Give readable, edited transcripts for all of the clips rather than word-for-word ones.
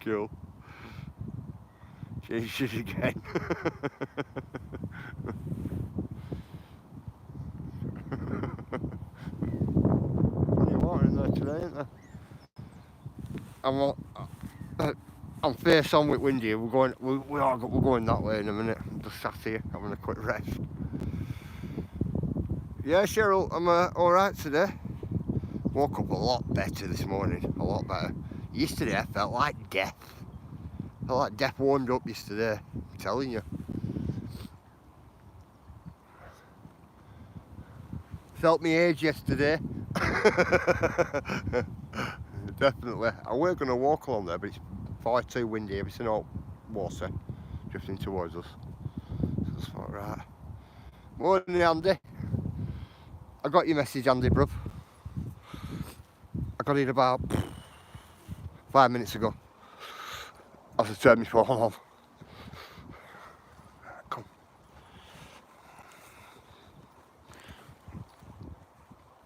Cool. Jesus again. Plenty of water in there today, isn't there? I'm face on with Windy. We're going that way in a minute. I'm just sat here having a quick rest. Yeah, Cheryl, I'm all right today. Woke up a lot better this morning. A lot better. Yesterday I felt like death. I felt like death warmed up yesterday. I'm telling you. Felt my age yesterday. Definitely. I were going to walk along there, but it's far too windy. Everything all water drifting towards us. So I just thought, right. Morning, Andy. I got your message, Andy, bruv. I got it about 5 minutes ago. I have to turn my phone on. Come.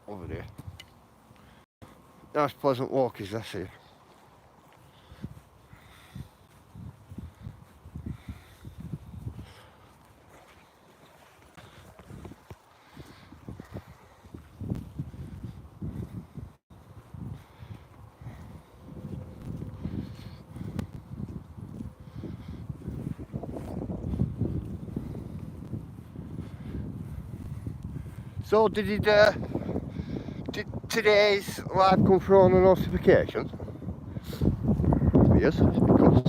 Over there. Nice pleasant walk is this here. So did today's live come through on a notification? Yes, because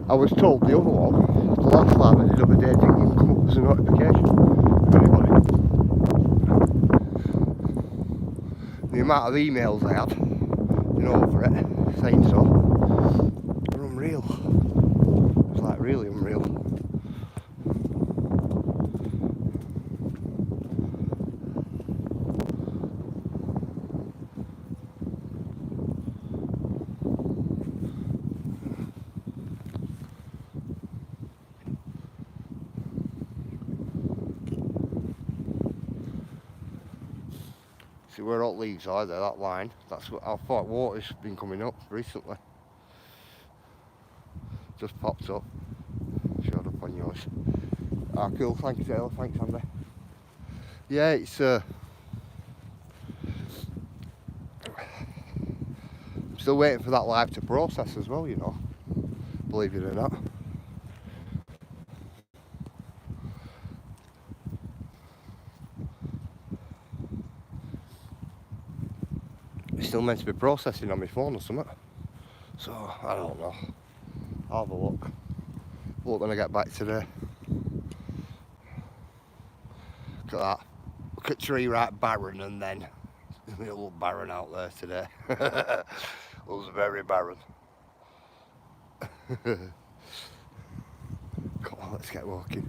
I was told the other one, the last live I did the other day, didn't even come up as a notification for anybody. The amount of emails I had, over it, saying so, were unreal. It was like really unreal. See where all leaves are there, that line. That's what I thought water's been coming up recently. Just popped up. Showed up on yours. Ah, cool, thanks Taylor, thanks Andy. Yeah, it's I'm still waiting for that live to process as well, believe it or not. It's still meant to be processing on my phone or something. So, I don't know. I'll have a look. Look when I get back today. Look at that. Look at tree right barren, and then it looked barren out there today. It was very barren. Come on, let's get walking.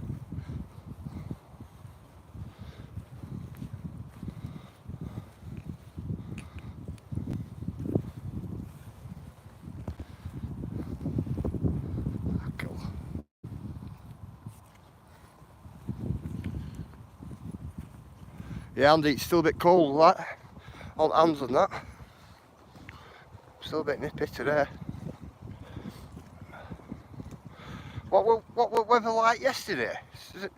Yeah, Andy, it's still a bit cold, that, on hands and that. Still a bit nippy today. What were weather like yesterday?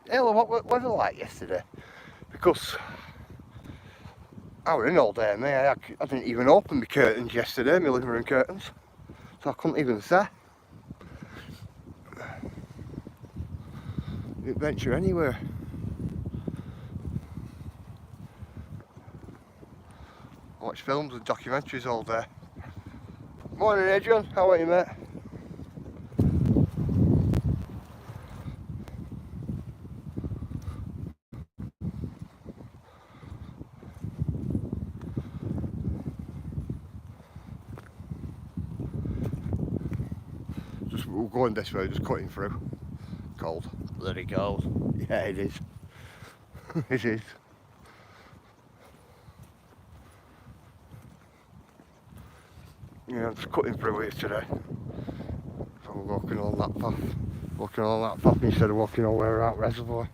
Hell, what were weather like yesterday? Because I were in all day, mate. I didn't even open my curtains yesterday, my living room curtains. So I couldn't even say. Didn't venture anywhere. Watch films and documentaries all day. Morning Adrian, how are you mate? We're going this way, just cutting through. Cold. Bloody cold. Yeah, it is. It is. Yeah, I'm just cutting through here today. So we're walking on that path. Walking on that path instead of walking all the way around Reservoir.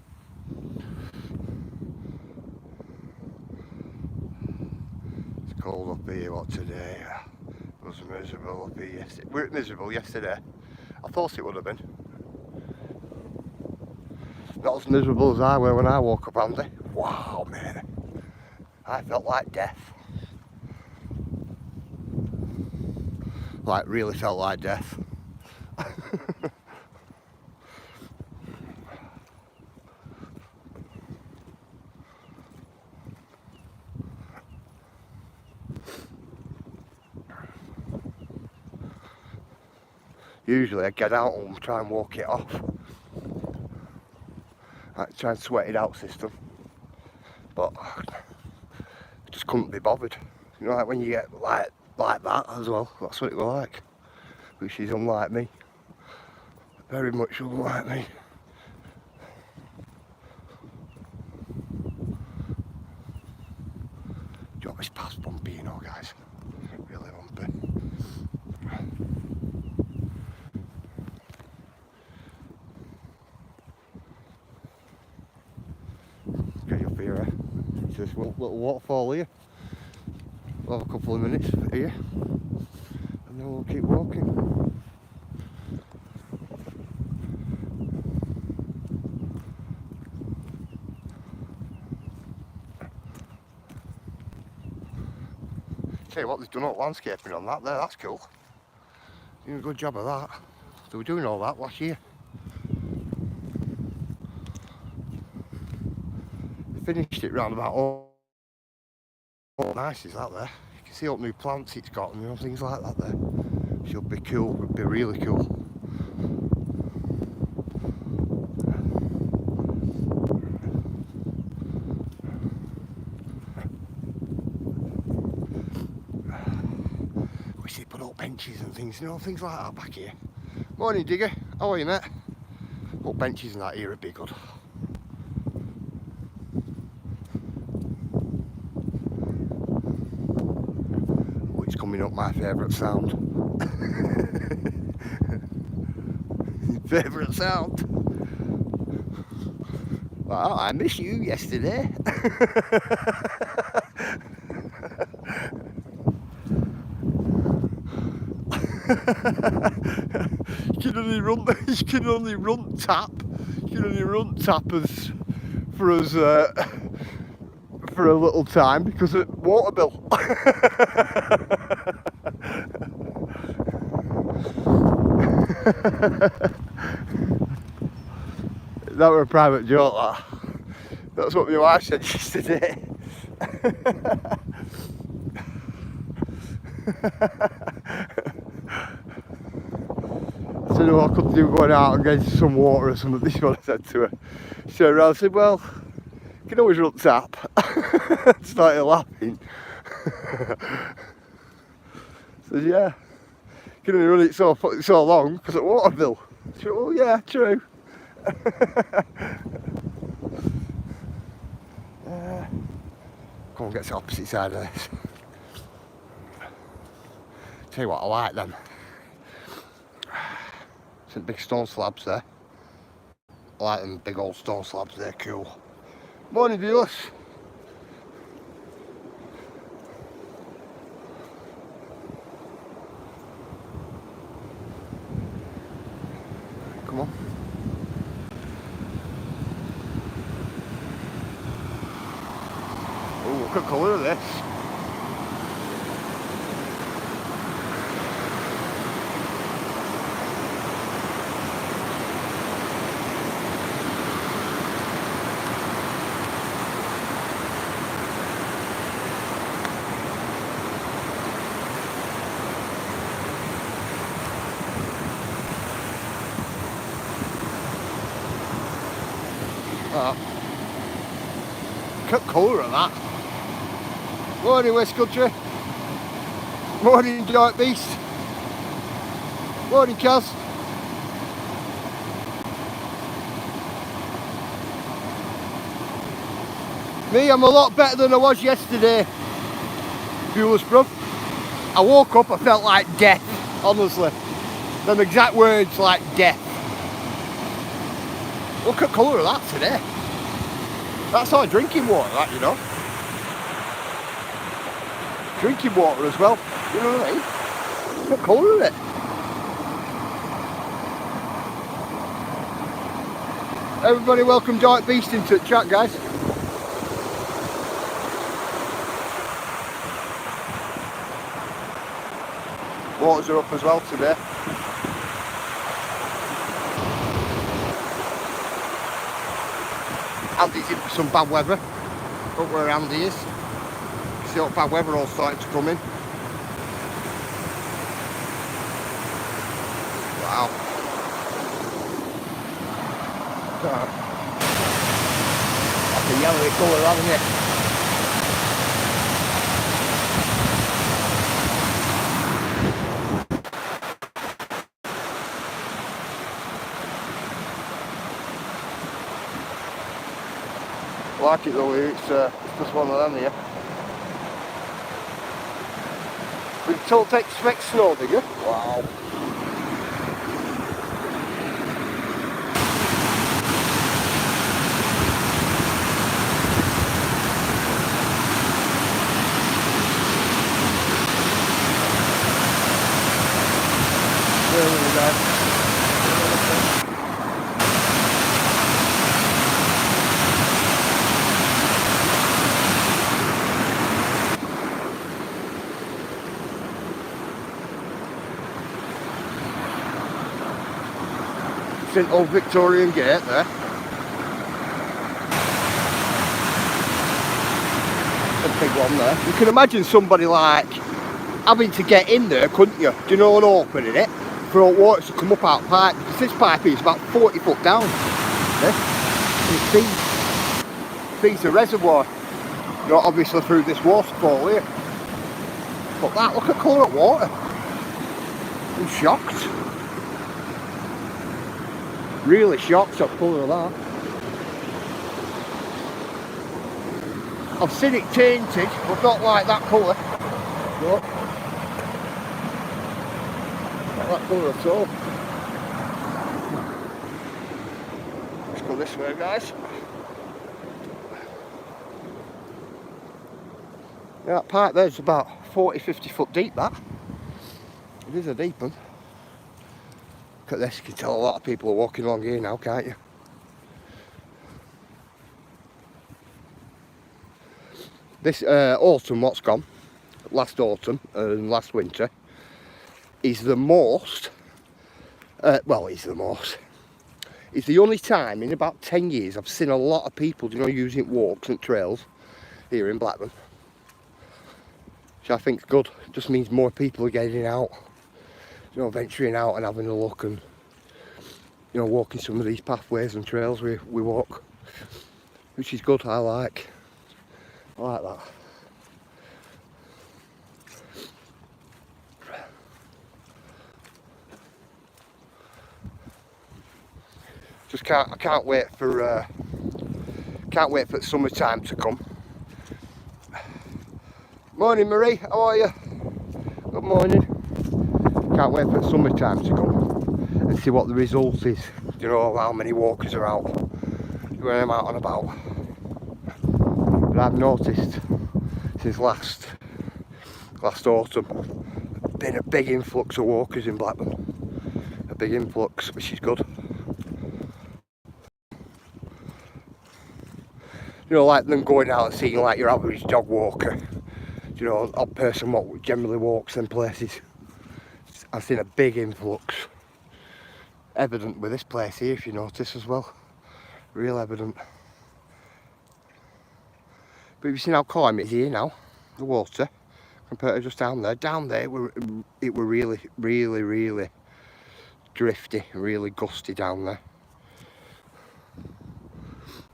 It's cold up here, what today? was miserable up here yesterday. We were miserable yesterday. I thought it would have been. Not as miserable as I were when I woke up, Andy. Wow, mate. I felt like death. Like, really felt like death. Usually I get out and try and walk it off. Like, try and sweat it out system. But I just couldn't be bothered. You know, like when you get like that as well, that's what it was like. Which is unlike me. Very much unlike me. Job is past bumpy, you know, guys. Really bumpy. Get up here, eh? There's a little waterfall here. We'll have a couple of minutes here. And then we'll keep walking. Tell you what, they've done all landscaping on that there, that's cool. Doing a good job of that. They were doing all that last year. They finished it round about all nice is that there. You can see all the new plants it's got and, you know, things like that there. Should be cool, would be really cool. Wish they put up benches and things, you know, things like that back here. Morning, Digger. How are you, mate? Up benches and that here would be good. Oh, it's coming up my favourite sound. Favourite sound? Well, I missed you yesterday. You can only run tap. You can only run tap us for a little time because of water bill. That were a private joke, that. That's what my wife said yesterday. I said, oh, I could do going out and getting some water or something. This is what I said to her. She turned around and said, well, you can always run tap. Started laughing. Said, yeah, you can only run it so long because of water bill. She said, oh yeah, true. Come on, get to the opposite side of this. Tell you what, I like them. Some big stone slabs there. I like them big old stone slabs, they're cool. Morning, viewers. Come on. Oh, look at the colour of this. Look at the colour of that. Morning, West Country. Morning, Giant Beast. Morning, Kaz. Me, I'm a lot better than I was yesterday. Viewers, bruv. I woke up, I felt like death, honestly. Them exact words, like death. Look at the colour of that today. That's our drinking water, that, you know. Drinking water as well, you know what I mean? What colour is it? Everybody welcome Dark Beast into the chat, guys. Waters are up as well today. Andy's in for some bad weather. Up where Andy is. You see what bad weather all starting to come in. Wow. That's a yellowy colour, hasn't it? I like it though, it's just one of them here. We told to expect snow, did you? Wow. There we go. St Old Victorian Gate there. A big one there. You can imagine somebody like having to get in there, couldn't you? Do you know, and opening it for all water to come up out of pipe, because this pipe is about 40 foot down. Yeah? And it feeds the reservoir. You know, obviously through this waterfall here. But that, look at the colour of water. I'm shocked. Really shocked at the colour of that. I've seen it tainted, but not like that colour. No. Not that colour at all. Let's go this way, guys. Yeah, that pipe there's about 40-50 foot deep, that. It is a deep one. Look at this, you can tell a lot of people are walking along here now, can't you? This autumn, what's gone, last autumn and last winter, is the most, it's the only time in about 10 years I've seen a lot of people, you know, using walks and trails here in Blackburn. Which I think is good. It just means more people are getting out, you know, venturing out and having a look and, you know, walking some of these pathways and trails we walk, which is good. I like that. Just I can't wait for summertime to come. Morning, Marie, how are you? Good morning. Can't wait for summertime to come and see what the result is. You know, how many walkers are out when I'm out and about. But I've noticed since last autumn been a big influx of walkers in Blackburn. A big influx, which is good. You know, like them going out and seeing like your average dog walker. You know, an odd person what generally walks in places. I've seen a big influx. Evident with this place here, if you notice as well. Real evident. But you've seen how calm it is here now, the water, compared to just down there. Down there, it were really, really, really drifty, really gusty down there.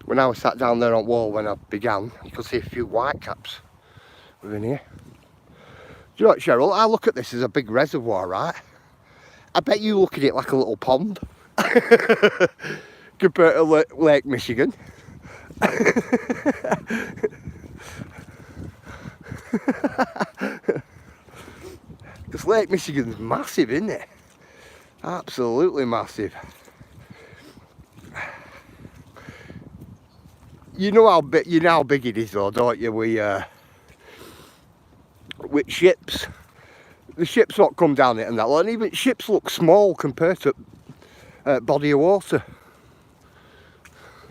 When I was sat down there on the wall when I began, you could see a few whitecaps within here. Do you know what, Cheryl? I look at this as a big reservoir, right? I bet you look at it like a little pond compared to Lake Michigan. Because Lake Michigan's massive, isn't it? Absolutely massive. You know how big it is though, don't you? With ships the ships not come down it and that, and even ships look small compared to body of water.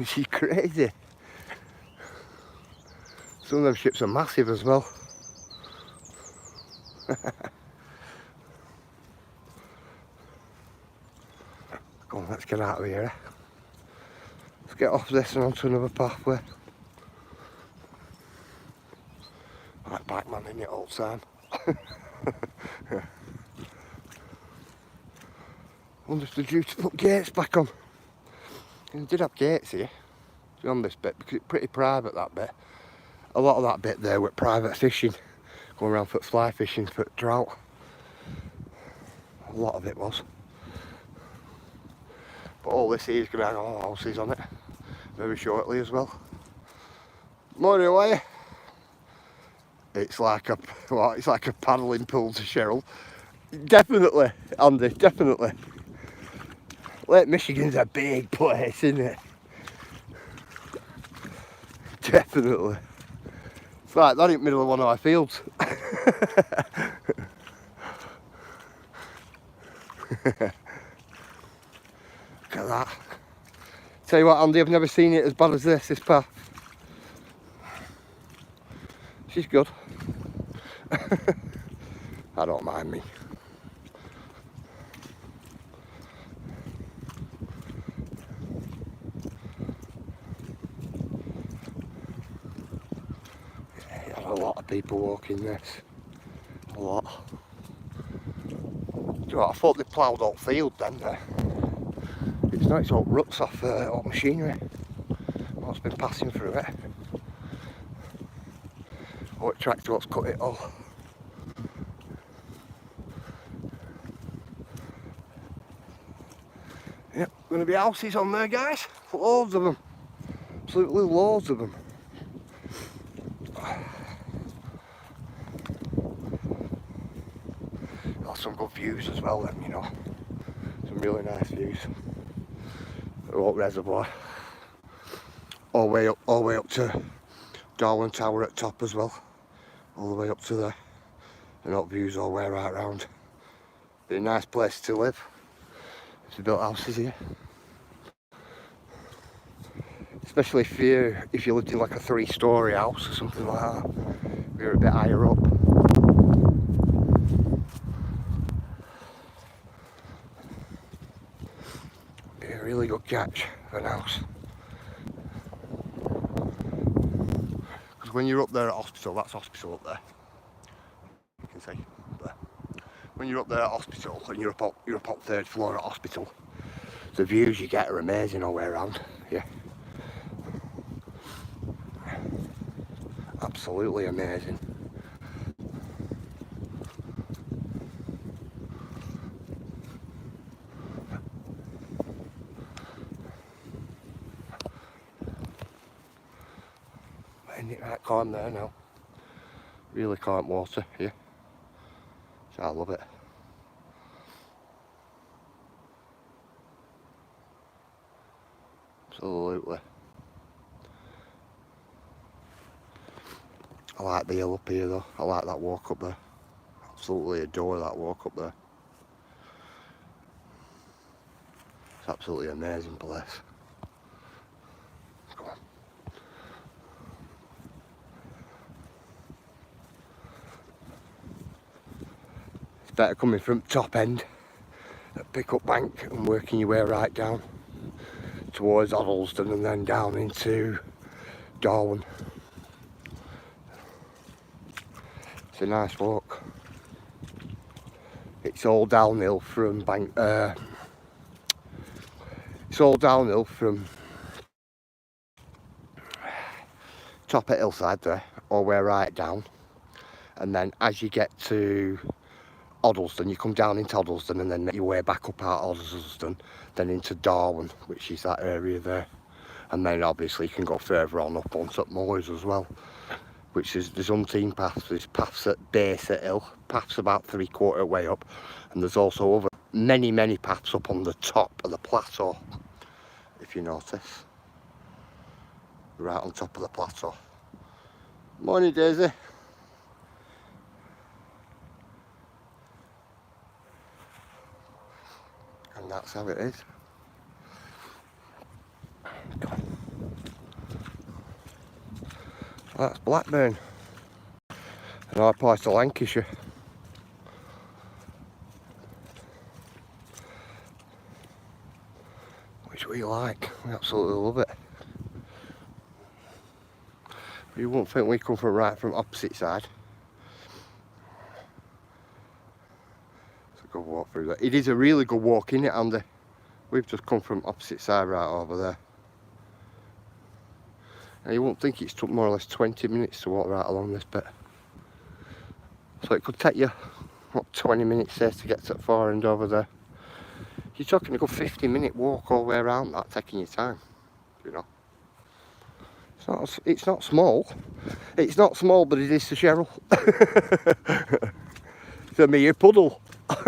She's crazy. Some of them ships are massive as well. Come on, let's get out of here. Let's get off this and onto another pathway. Like bike man in it all the time. Wonder if they're due to put gates back on. They did have gates here on this bit because it's pretty private, that bit. A lot of that bit there were private fishing, going around for fly fishing for trout. A lot of it was. But all this here is going to have all houses on it very shortly as well. Morning away. It's like a paddling pool to Cheryl. Definitely, Andy, definitely. Lake Michigan's a big place, isn't it? Definitely. It's like that in the middle of one of our fields. Look at that. Tell you what, Andy, I've never seen it as bad as this path. She's good. I don't mind me. Yeah, a lot of people walking this. A lot. Do you know what, I thought they ploughed all field then there. It's not, it's all ruts off all machinery. What's been passing through it. What tractor what's cut it all. Yep, going to be houses on there, guys. Loads of them. Absolutely loads of them. Got some good views as well then, you know. Some really nice views. Oak Reservoir. All the way up to Darwin Tower at top as well. All the way up to there. And up views all the way right round. Be a nice place to live. If they built houses here. Especially if you lived in like a 3-storey house or something like that. You're a bit higher up. Be a really good catch for an house. Because when you're up there at hospital, that's hospital up there. You can see there. When you're up there at hospital and you're up on 3rd floor at hospital, the views you get are amazing all the way around. Yeah. Absolutely amazing. Isn't it right calm there now? Really calm water here. So I love it. Absolutely. I like the hill up here though. I like that walk up there. Absolutely adore that walk up there. It's absolutely amazing place. Come on. It's better coming from top end at Pickup Bank and working your way right down towards Addleston and then down into Darwin. It's a nice walk. It's all downhill from it's all downhill from top at hillside there, all the way right down. And then as you get to Addleston, you come down into Addleston and then make your way back up out of Addleston, then into Darwin, which is that area there. And then obviously you can go further on up on St Moors as well, which is, there's umpteen paths. There's paths at base at hill, paths about 3/4 way up, and there's also other many paths up on the top of the plateau, if you notice. Right on top of the plateau. Morning, Daisy. that's how it is. That's Blackburn, and I apply to Lancashire. Which we like, we absolutely love it. You won't think we come from opposite side. It's a good walk through there. It is a really good walk, isn't it, Andy? We've just come from opposite side right over there. And you won't think it's took more or less 20 minutes to walk right along this bit. So it could take you, what, 20 minutes there to get to the far end over there. You're talking a good 50-minute walk all the way around that, taking your time, you know. It's not small. It's not small, but it is to Cheryl. It's a mere puddle. Come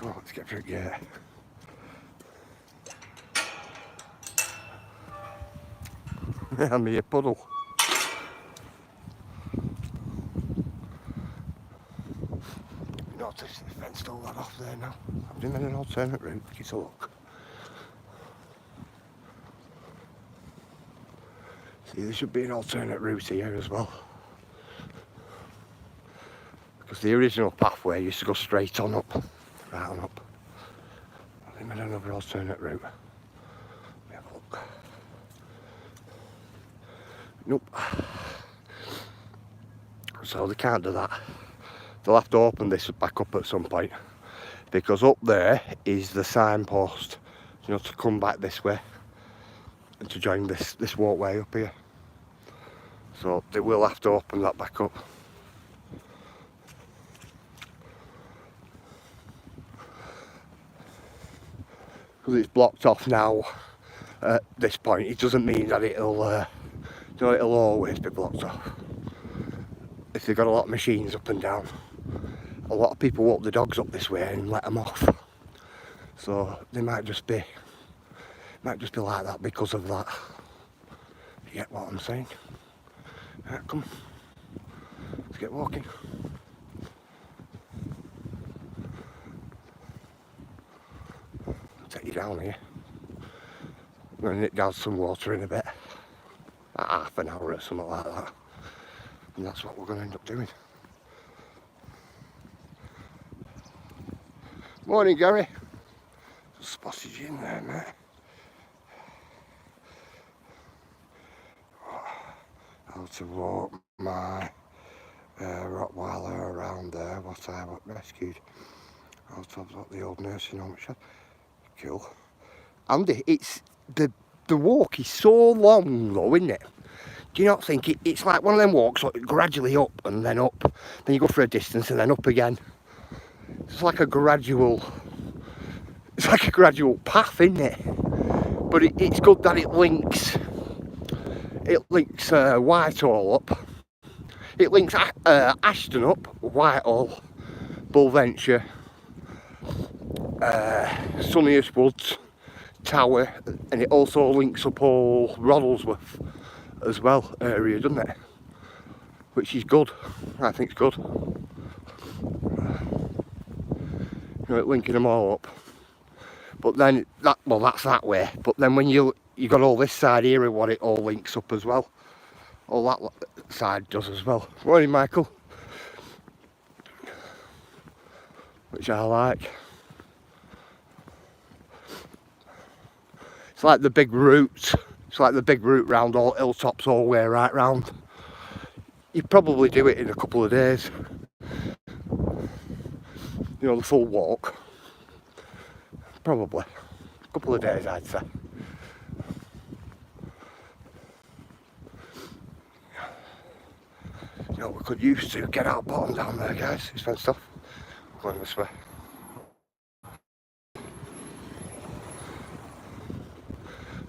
on, let's get through here. A mere puddle. Notice the fence all that off there now. I've been in an alternate route. Get a look. See, there should be an alternate route here as well. Because the original pathway used to go straight on up, right on up. I've been in another alternate route. Let me have a look. Nope. So they can't do that. They'll have to open this back up at some point, because up there is the signpost, you know, to come back this way and to join this walkway up here. So they will have to open that back up. Because it's blocked off now at this point, it doesn't mean that it'll always be blocked off. If they've got a lot of machines up and down, a lot of people walk the dogs up this way and let them off. So they might just be like that because of that. You get what I'm saying? Right, come, let's get walking. I'll take you down here. I'm going to nip down some water in a bit. About half an hour or something like that. And that's what we're going to end up doing. Morning, Gary. Spotted you in there, mate. How to walk my Rottweiler around there, what I rescued out of the old nursing home. Cool. Andy, it's the walk is so long though, isn't it? Do you not think it's like one of them walks, like gradually up and then up, then you go for a distance and then up again. It's like a gradual path, isn't it? But it's good that it links Whitehall up, it links Ashton up, Whitehall, Bulventure, Sunniest Woods, Tower, and it also links up all Roddlesworth as well area, doesn't it? Which is good. I think it's good. You know, linking them all up. But then that's that way. But then when you got all this side here and what it all links up as well. All that side does as well. Morning, Michael. Which I like. It's like the big route. It's like the big route round all hilltops all the way right round. You probably do it in a couple of days. You know, the full walk. Probably. A couple of days, I'd say. You know, we could use to get our bottom down there, guys. It's fenced off. We're going this way.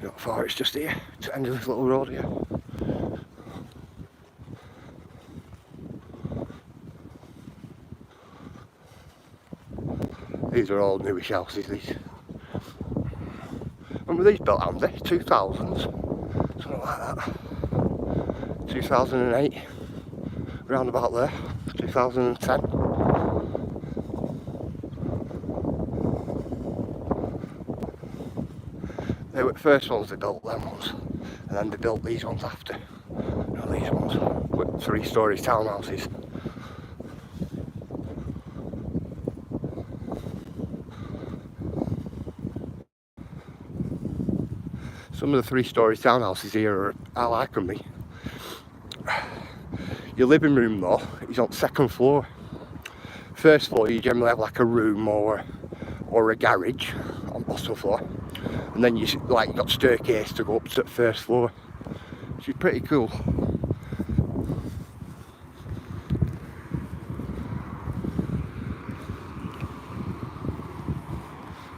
Not far, it's just here, to the end of this little road here. These are all newish houses, these. When were these built, Andy? 2000s? Something like that. 2008. Around about there, 2010. They were the first ones they built, them ones, and then they built these ones after. You know, these ones with 3-storey townhouses. Some of the 3-storey townhouses here I like them. Your living room though is on the 2nd floor. First floor you generally have like a room or a garage on the bottom floor, and then you got staircase to go up to the 1st floor, which is pretty cool.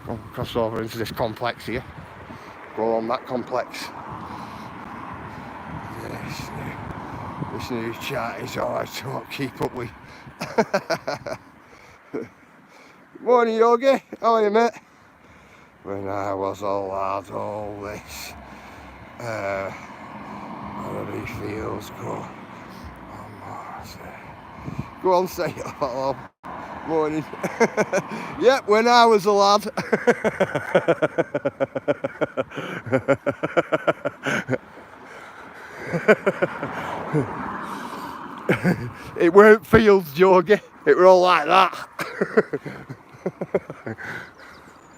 I'll cross over into this complex here, go on that complex. This new chat is hard to keep up with. Morning Yogi, how are you mate? When I was a lad, all this holiday fields go. Go on, say it. Hello. Morning. Yep, when I was a lad. It weren't fields, Yogi. It were all like that.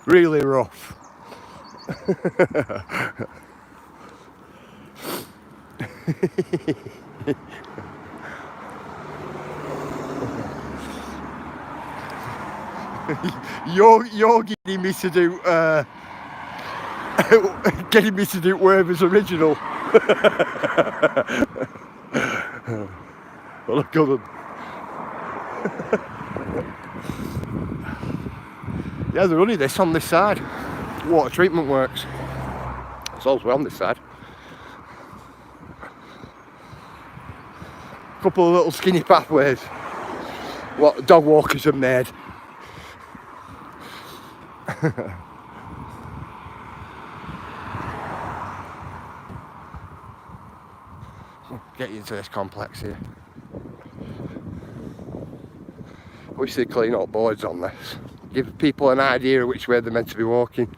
Really rough. Yogi getting me to do Werther's original. Well, look at them. Yeah, they're running this on this side. Water treatment works. So we're on this side. A couple of little skinny pathways. What dog walkers have made. Get you into this complex here. Wish they'd clean up boards on this. Give people an idea of which way they're meant to be walking.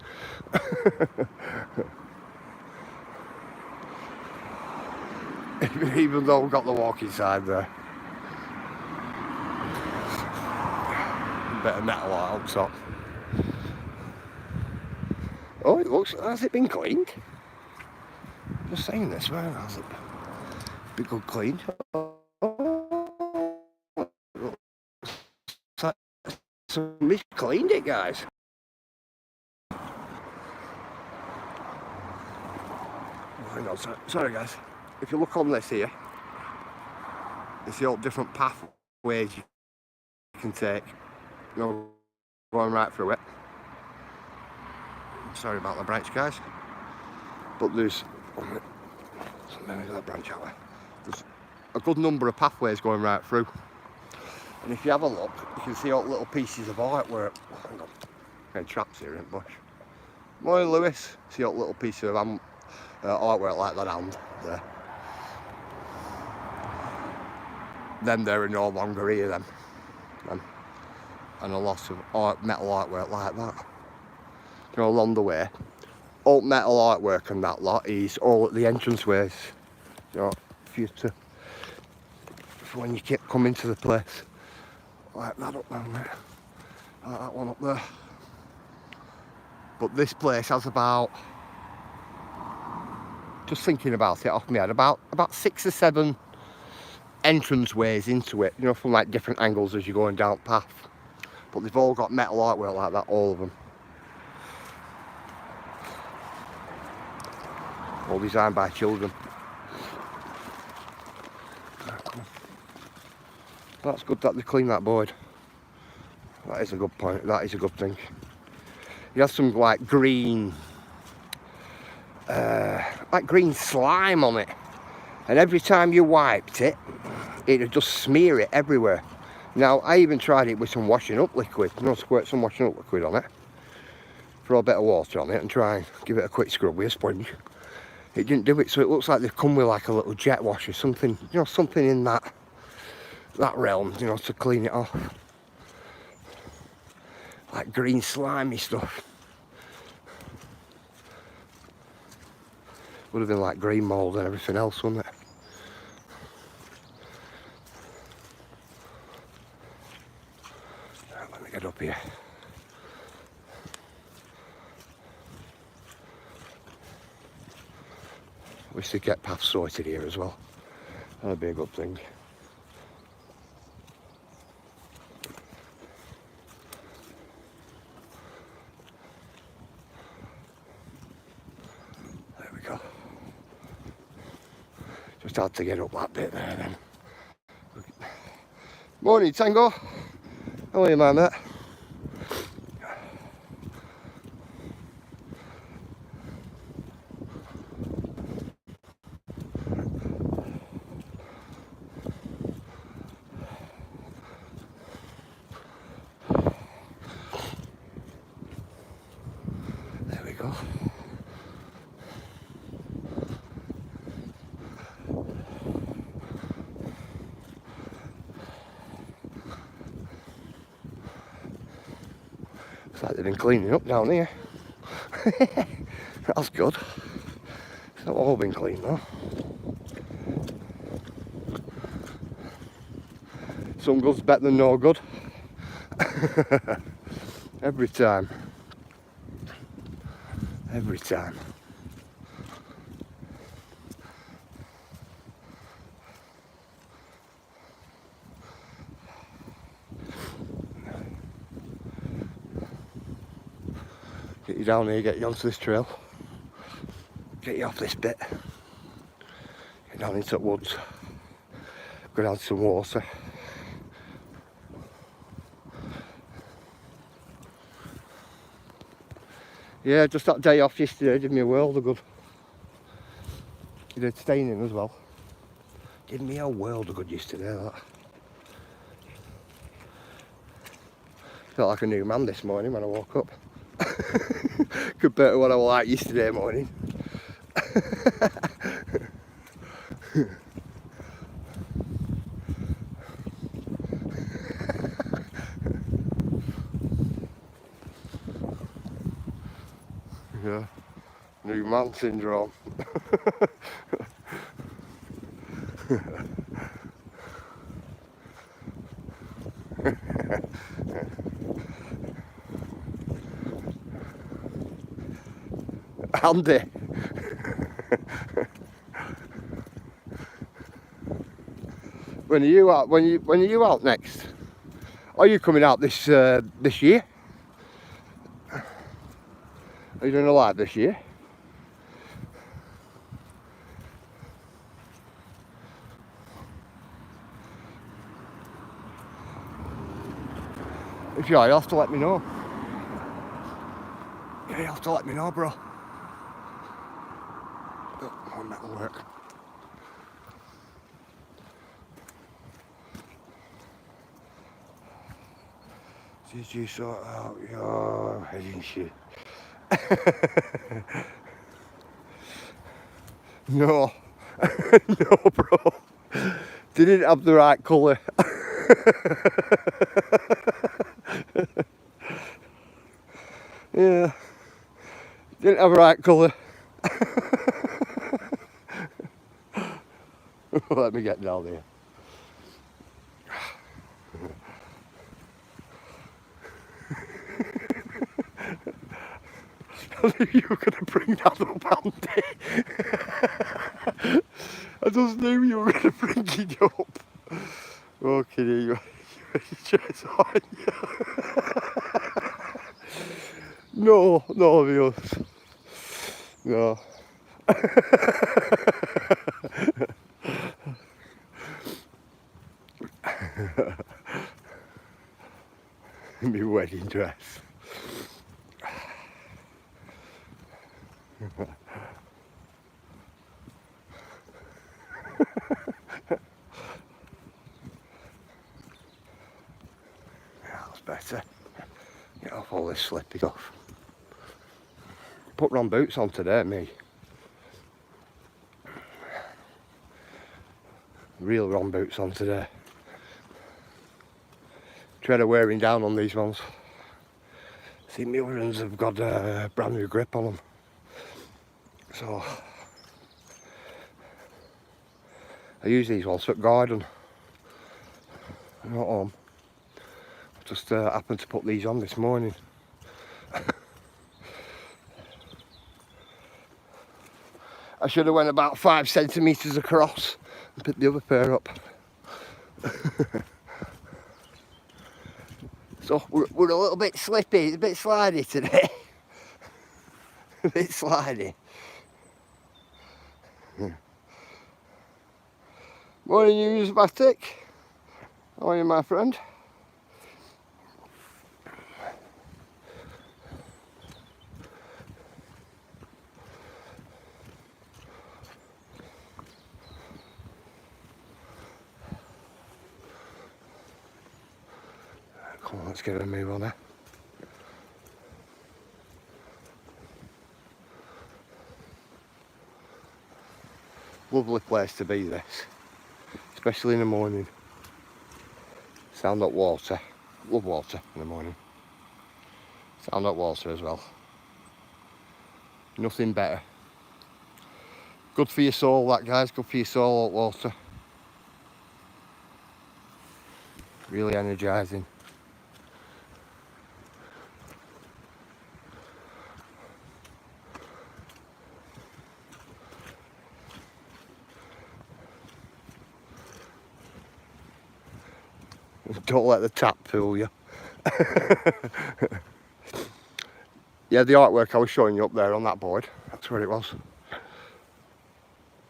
Even though we've got the walking side there. Bit of metal out top. Oh, it looks, has it been cleaned? Just saying this, where has it been good cleaned? Somebody's cleaned it, guys. Hang on, sorry guys. If you look on this here, you see all different pathways you can take. You know, going right through it. Sorry about the branch, guys. But there's that branch out there. There's a good number of pathways going right through. And if you have a look, you can see all little pieces of artwork. Hang on, getting traps here in the bush. Morning, Lewis. See all little pieces of artwork like that hand there. Then they're no longer here then. And a lot of metal artwork like that. You know, along the way. All metal artwork and that lot is all at the entranceways. You know, for when you keep coming to the place. Like that up down there. Like that one up there. But this place has about, just thinking about it off my head, about 6 or 7 entranceways into it, you know, from like different angles as you're going down the path. But they've all got metal artwork like that, all of them. All designed by children. That's good that they clean that board. That is a good point, that is a good thing. You have some like green slime on it. And every time you wiped it, it'd just smear it everywhere. Now, I even tried it with some washing up liquid. You know, squirt some washing up liquid on it. Throw a bit of water on it and try and give it a quick scrub with a sponge. It didn't do it, so it looks like they've come with like a little jet wash or something, you know, something in that that realm, you know, to clean it off. Like green slimy stuff. Would have been like green mould and everything else, wouldn't it? Right, let me get up here. We should get paths sorted here as well. That'd be a good thing. There we go. Just had to get up that bit there then. Morning, Tango. How are you, my mate? There we go. Looks like they've been cleaning up down here. That's good. It's not all been cleaned though. Some good's better than no good. Every time. Every time. Get you down here, get you onto this trail. Get you off this bit. Get down into the woods. Go down to some water. Yeah, just that day off yesterday did me a world of good. You did staying in as well. Did me a world of good yesterday, that. Felt like a new man this morning when I woke up. Compared to what I was like yesterday morning. Yeah, new man syndrome. Andy. When are you out? When are you out next? Are you coming out this this year? Are you doing a live this year? If you are, you'll have to let me know. Yeah, you'll have to let me know, bro. Oh, that'll work. Did you sort out your heading shit? No. No, bro. Didn't have the right colour. Yeah. Didn't have the right colour. Let me get down there. I knew you were going to bring that up, Andy. I just knew you were going to bring it up. Okay, you just on you. No, viewers. No. My wedding dress. That's better. Get off all this slippy stuff. Put wrong boots on today, me. Real wrong boots on today. tread are wearing down on these ones. See, my other ones have got a brand new grip on them. So I use these ones for garden. I'm not home. I just happened to put these on this morning. I should have went about 5 centimetres across and picked the other pair up. So we're a little bit slippy, it's a bit slidey today. A bit slidey. Morning, you Usmatic. How are you, my friend? Come on, let's get a move on there. Lovely place to be, this, especially in the morning. Sound up water. Love water in the morning. Sound up water as well. Nothing better. Good for your soul, that, guys. Good for your soul, hot water. Really energising. Don't let the tap fool you. Yeah, the artwork I was showing you up there on that board, that's where it was.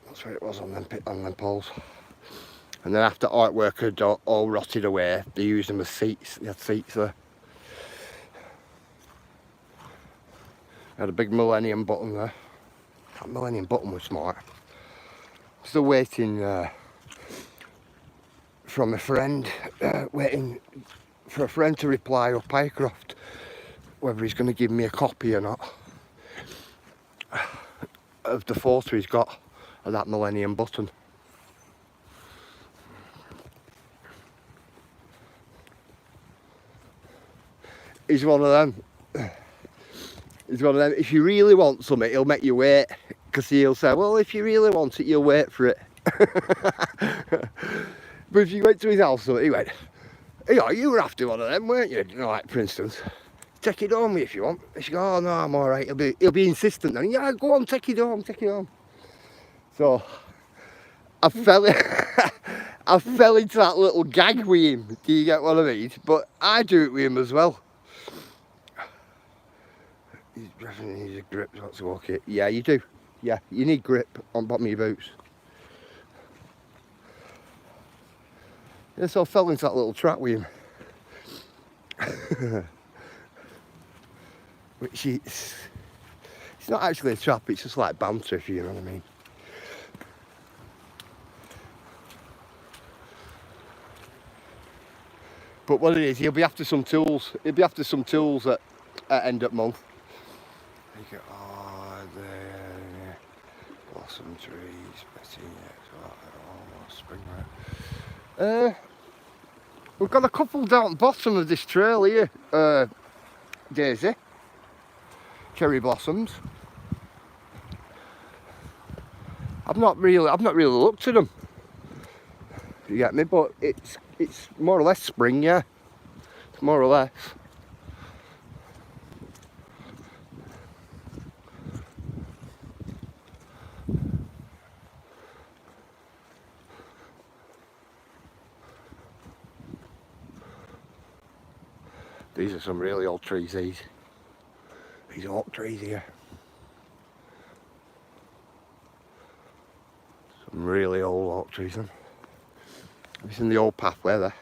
That's where it was on them poles. And then after artwork had all rotted away, they used them as seats. They had seats there. Had a big Millennium button there. That Millennium button was smart. Still waiting from a friend, waiting for a friend to reply up Pycroft, whether he's going to give me a copy or not of the photo he's got of that Millennium button. He's one of them. He's one of them. If you really want something, he'll make you wait, because he'll say, well, if you really want it, you'll wait for it. But if you went to his house, he went, yeah, you were after one of them, weren't you? You know, like, for instance, take it home if you want. And she go, oh no, I'm all right. He'll be insistent then. Yeah, go on, take it home, take it home. So I fell into that little gag with him. Do you get what I mean? But I do it with him as well. He definitely needs a grip not to walk it. Yeah, you do. Yeah, you need grip on bottom of your boots. Yeah, so I fell into that little trap with him. Which it's not actually a trap, it's just like banter, if you know what I mean. But what it is, he'll be after some tools. He'll be after some tools at end of month. You go, oh, there, blossom trees, petunias, almost spring right. We've got a couple down the bottom of this trail here. Daisy, cherry blossoms. I've not really looked at them. You get me? But it's more or less spring, yeah. It's more or less. These are some really old trees, these oak trees here. Some really old oak trees then. It's in the old pathway there,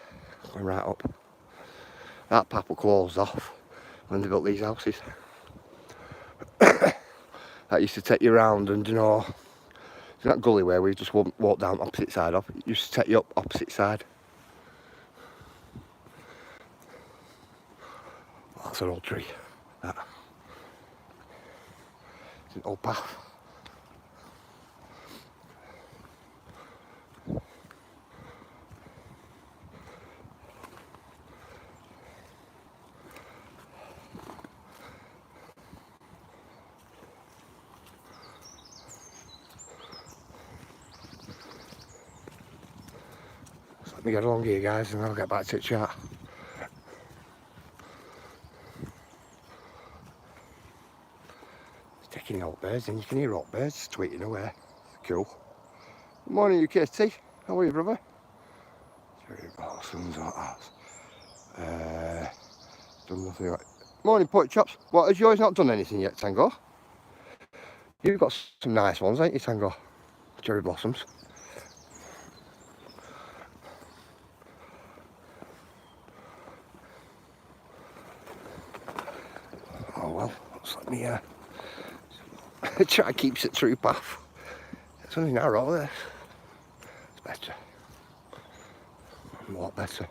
going right up. That path was closed off when they built these houses. That used to take you around, and you know, that gully where we just walk down opposite side of, it used to take you up opposite side. That's an old tree. That. It's an old path. Let me get along here, guys, and I'll get back to the chat. It's taking out birds, and you can hear out birds tweeting away. Cool. Good morning, you KT. How are you, brother? Cherry blossoms like that. Done nothing like. Morning, pork chops. What, has yours not done anything yet, Tango? You've got some nice ones, ain't you, Tango? Cherry blossoms. Oh well, let's let me try to keep it through path. It's only narrow this. It's better. A lot better.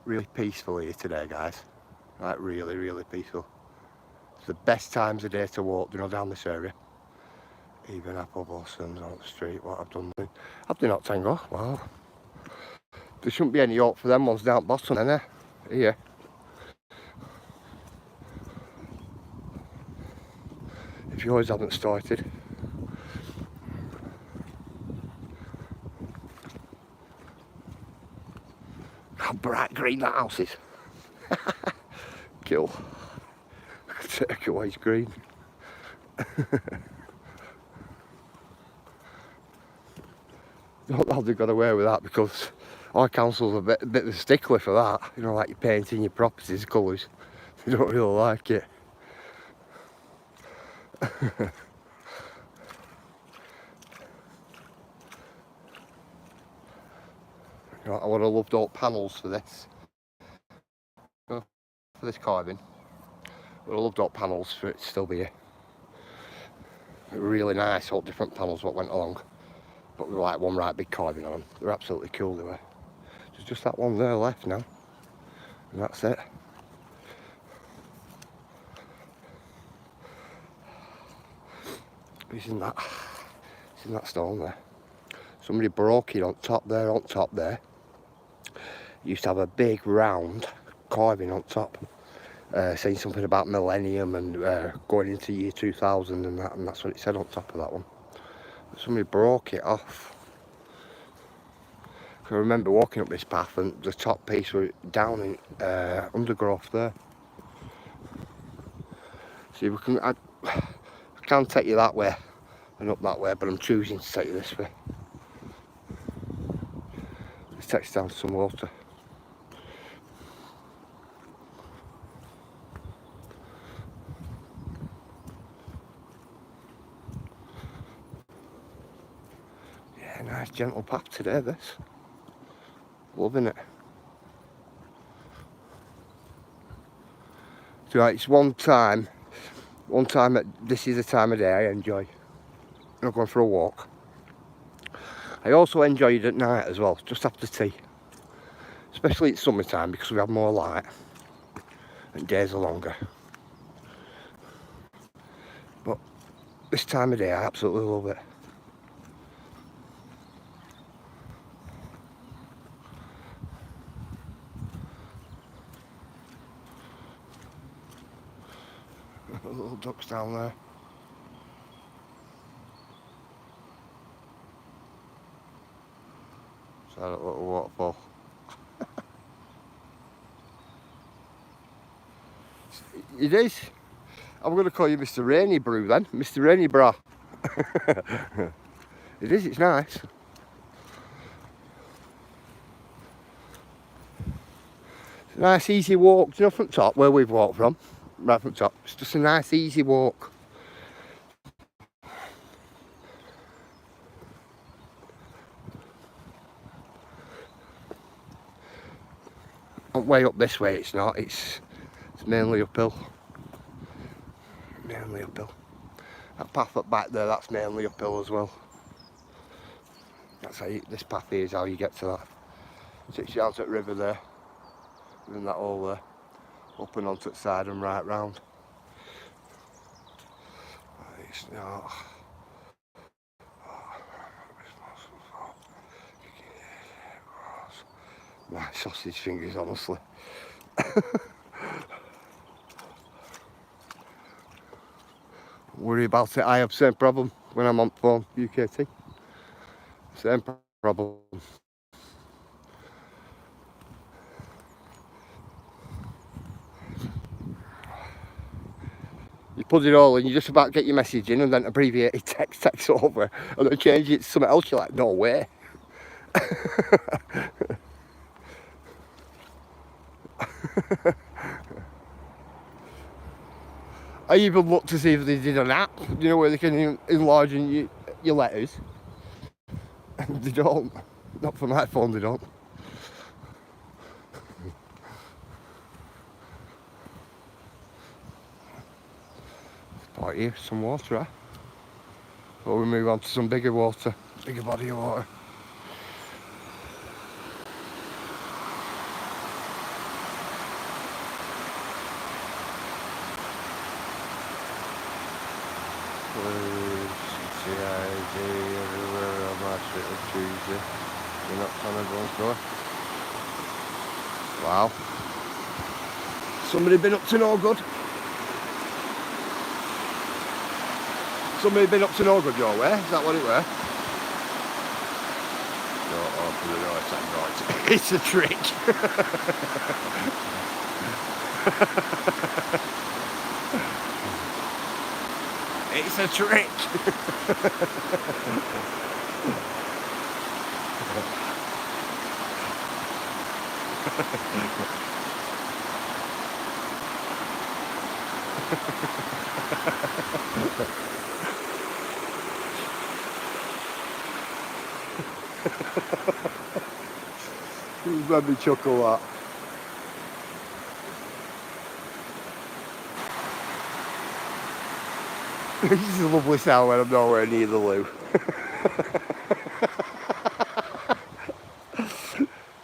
Really peaceful here today, guys. Like really, really peaceful. It's the best times of day to walk, you know, down this area. Even apple blossoms on the street. What I've done. I've done not Tango. Wow. There shouldn't be any hope for them ones down bottom, then, here. If yours haven't started. How bright green that house is. Kill. Turquoise green. Don't know how they got away with that, because our council's a bit of a stickler for that. You know, like you're painting your properties colours. They don't really like it. You know, I would have loved all panels for this. For this carving. I would have loved all panels for it to still be here. Really nice, all different panels what went along. But we were like one right big carving on them. They're absolutely cool, they were. There's just that one there left now. And that's it. Isn't that stone there? Somebody broke it on top there. Used to have a big round carving on top. Saying something about millennium and going into year 2000 and that's what it said on top of that one. But somebody broke it off. I remember walking up this path and the top piece was down in undergrowth there. See, I can take you that way and up that way, but I'm choosing to take you this way. Let's take us down to some water. Yeah, nice gentle path today, this. Loving it. So it's one time this is the time of day I enjoy. I'm going for a walk. I also enjoy it at night as well, just after tea. Especially it's summertime because we have more light and days are longer. But this time of day I absolutely love it. Little ducks down there. So that little waterfall. It is. I'm going to call you Mr. Rainy Brew then. Mr. Rainy Bra. It is, it's nice. It's a nice easy walk, do you know, from top where we've walked from? Right from top. It's just a nice easy walk. Way up this way it's not, it's mainly uphill. Mainly uphill. That path up back there, that's mainly uphill as well. That's how this path here is how you get to that. 6 yards at river there. And then that all there. Up and onto the side and right round. It's not. My sausage fingers, honestly. worry about it. I have the same problem when I'm on phone, UKT. Same problem. You put it all in, you just about get your message in, and then abbreviated text over, and then change it to something else. You're like, no way. I even looked to see if they did an app, you know, where they can enlarge your letters. They don't. Not for my phone, they don't. Right here, some water, eh? Or we move on to some bigger water, bigger body of water. Everywhere on my little Tuesday. You're not on everyone's door. Wow. Somebody been up to no good? Somebody been up to no good your way? Is that what it were? Don't open the door, it's a trick. It's a trick. It made me chuckle, that. This is a lovely sound when I'm nowhere near the loo.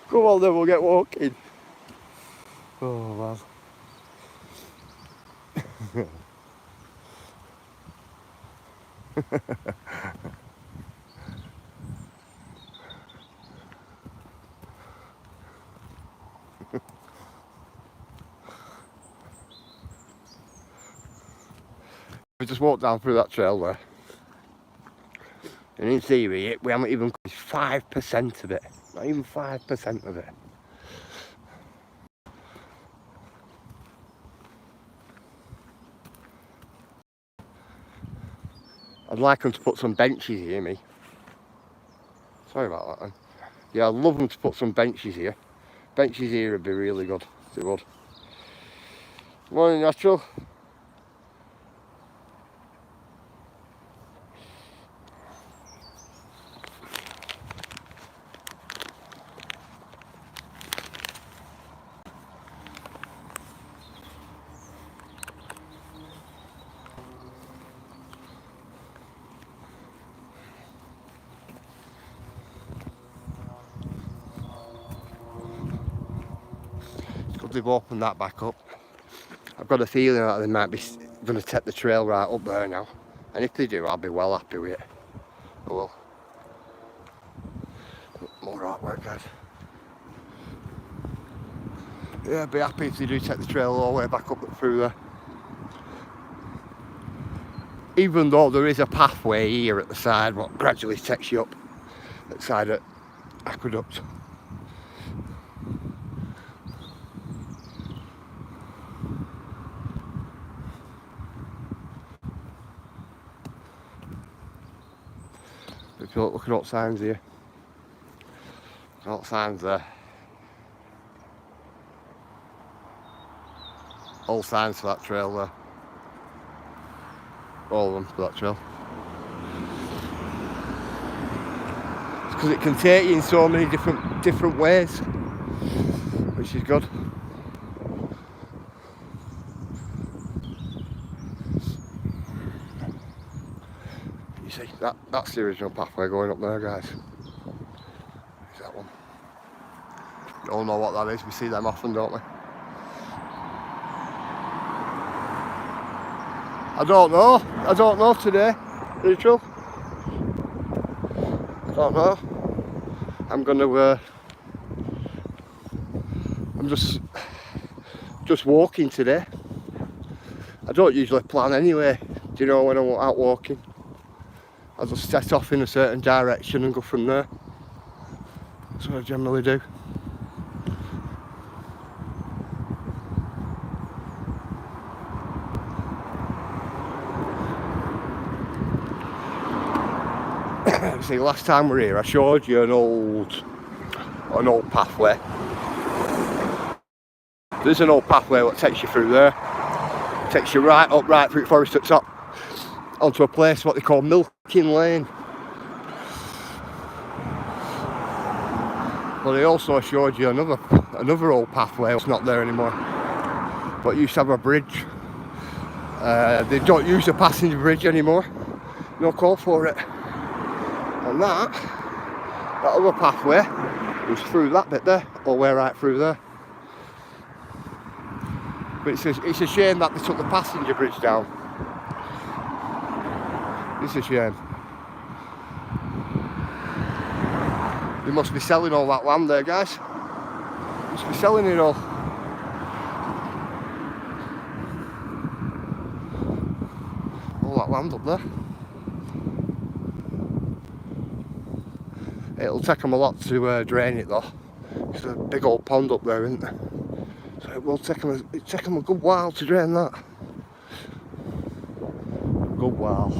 Come on then, we'll get walking. Oh man. We just walked down through that trail there, and in theory we haven't even got 5% of it, not even 5% of it. I'd like them to put some benches here, me. Sorry about that then. Yeah, I'd love them to put some benches here. Benches here would be really good, they would. Morning, Natural. They've opened that back up. I've got a feeling that they might be going to take the trail right up there now, and if they do, I'll be well happy with it. Oh well. More artwork, guys. Yeah, I'd be happy if they do take the trail all the way back up through there. Even though there is a pathway here at the side, what gradually takes you up at the side of Aqueduct. If you look at all signs here, all signs there, all signs for that trail there, all of them for that trail. It's because it can take you in so many different ways, which is good. You see, that's the original pathway going up there, guys. Is that one? You all know what that is, we see them often, don't we? I don't know today, Rachel. I don't know. I'm just walking today. I don't usually plan anyway, Do you know when I'm out walking? I just set off in a certain direction and go from there. That's what I generally do. See, last time we were here, I showed you an old pathway. There's an old pathway that takes you through there. Takes you right up, right through the forest at top, onto a place what they call Milking Lane. But I also showed you another old pathway that's not there anymore. But used to have a bridge. They don't use the passenger bridge anymore. No call for it. And that other pathway was through that bit there, all the way right through there. But it's a shame that they took the passenger bridge down. It's a shame. They must be selling all that land there, guys. Must be selling it all. All that land up there. It'll take them a lot to drain it though. There's a big old pond up there, isn't there? So it will take them a good while to drain that. A good while.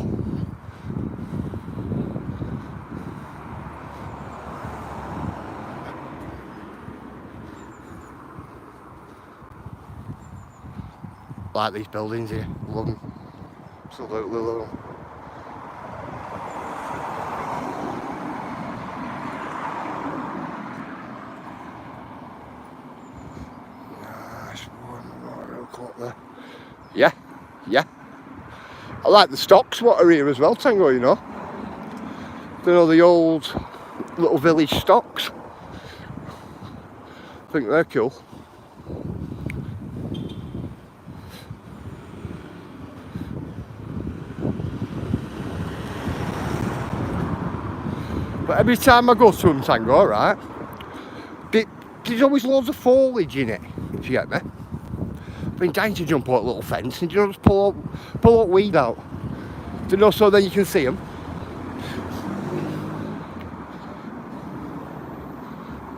Like these buildings here, love them. Absolutely love them. There. Yeah. I like the stocks what are here as well, Tango, you know. You know, the old little village stocks. I think they're cool. But every time I go to them, Tango, right, there's always loads of foliage in it, if you get me. I've been dying to jump out a little fence and, you know, just pull out weed out. You know, so then you can see them.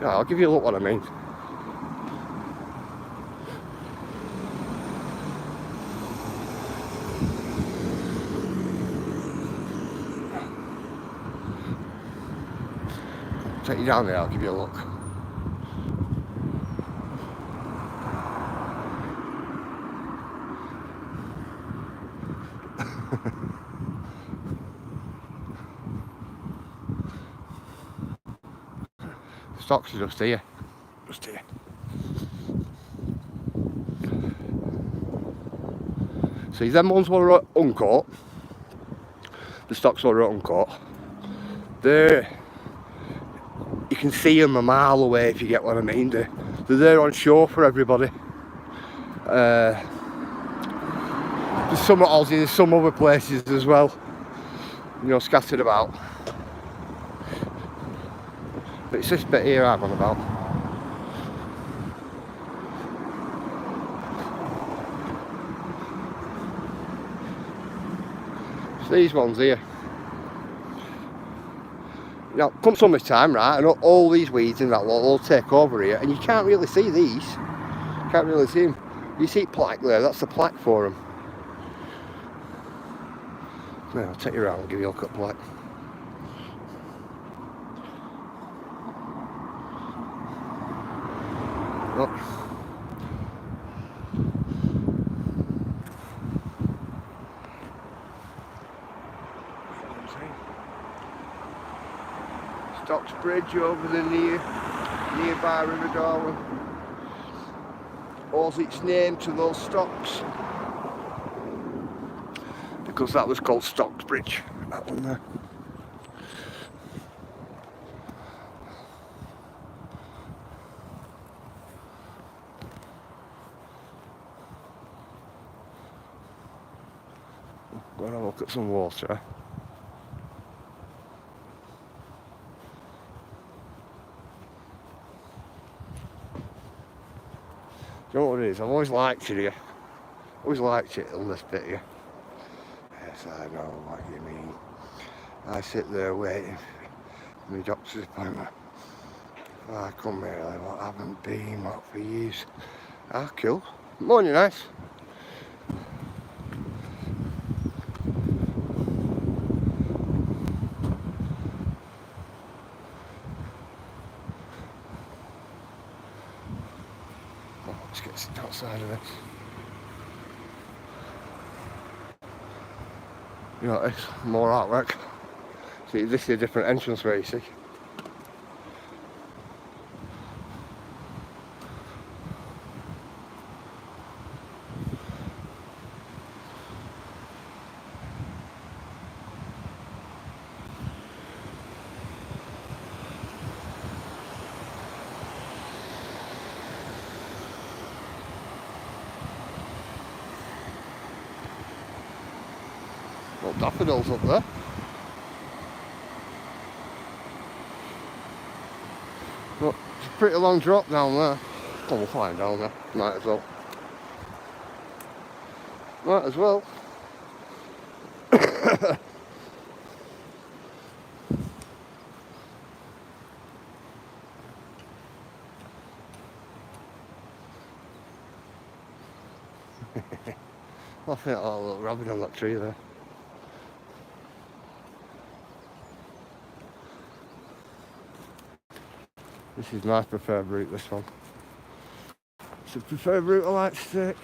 Yeah, I'll give you a look what I mean. Take you down there, I'll give you a look. Stocks are just here. Just here. See, them ones were uncut. The stocks were uncut. You can see them a mile away, if you get what I mean. They're there on shore for everybody. There's some at Aussie, there's some other places as well, you know, scattered about. But it's this bit here I'm on about. It's these ones here. Now, come summertime, right, and all these weeds and that will all take over here, and you can't really see these. Can't really see them. You see plaque there, that's the plaque for them. Now, I'll take you around and give you a look at plaque. Look. Stocks Bridge over the nearby River Darwin owes its name to those stocks because that was called Stocks Bridge, that one there. Go and have a look at some water. Do you know what it is? I've always liked it here. Always liked it on this bit here. Yes. Yes, I know what you mean. I sit there waiting for my doctor's appointment. I come here, like, what, I haven't been, what, for years. Ah, cool. Morning, nice. Oh, let's get outside of this. You know, it's more artwork. See, this is a different entrance way, you see. Well, daffodils up there. But it's a pretty long drop down there. Oh, we'll climb down there. Might as well. Might as well. I think I'll a little rabbit on that tree there. This is my preferred route, this one. It's the preferred route I like to take.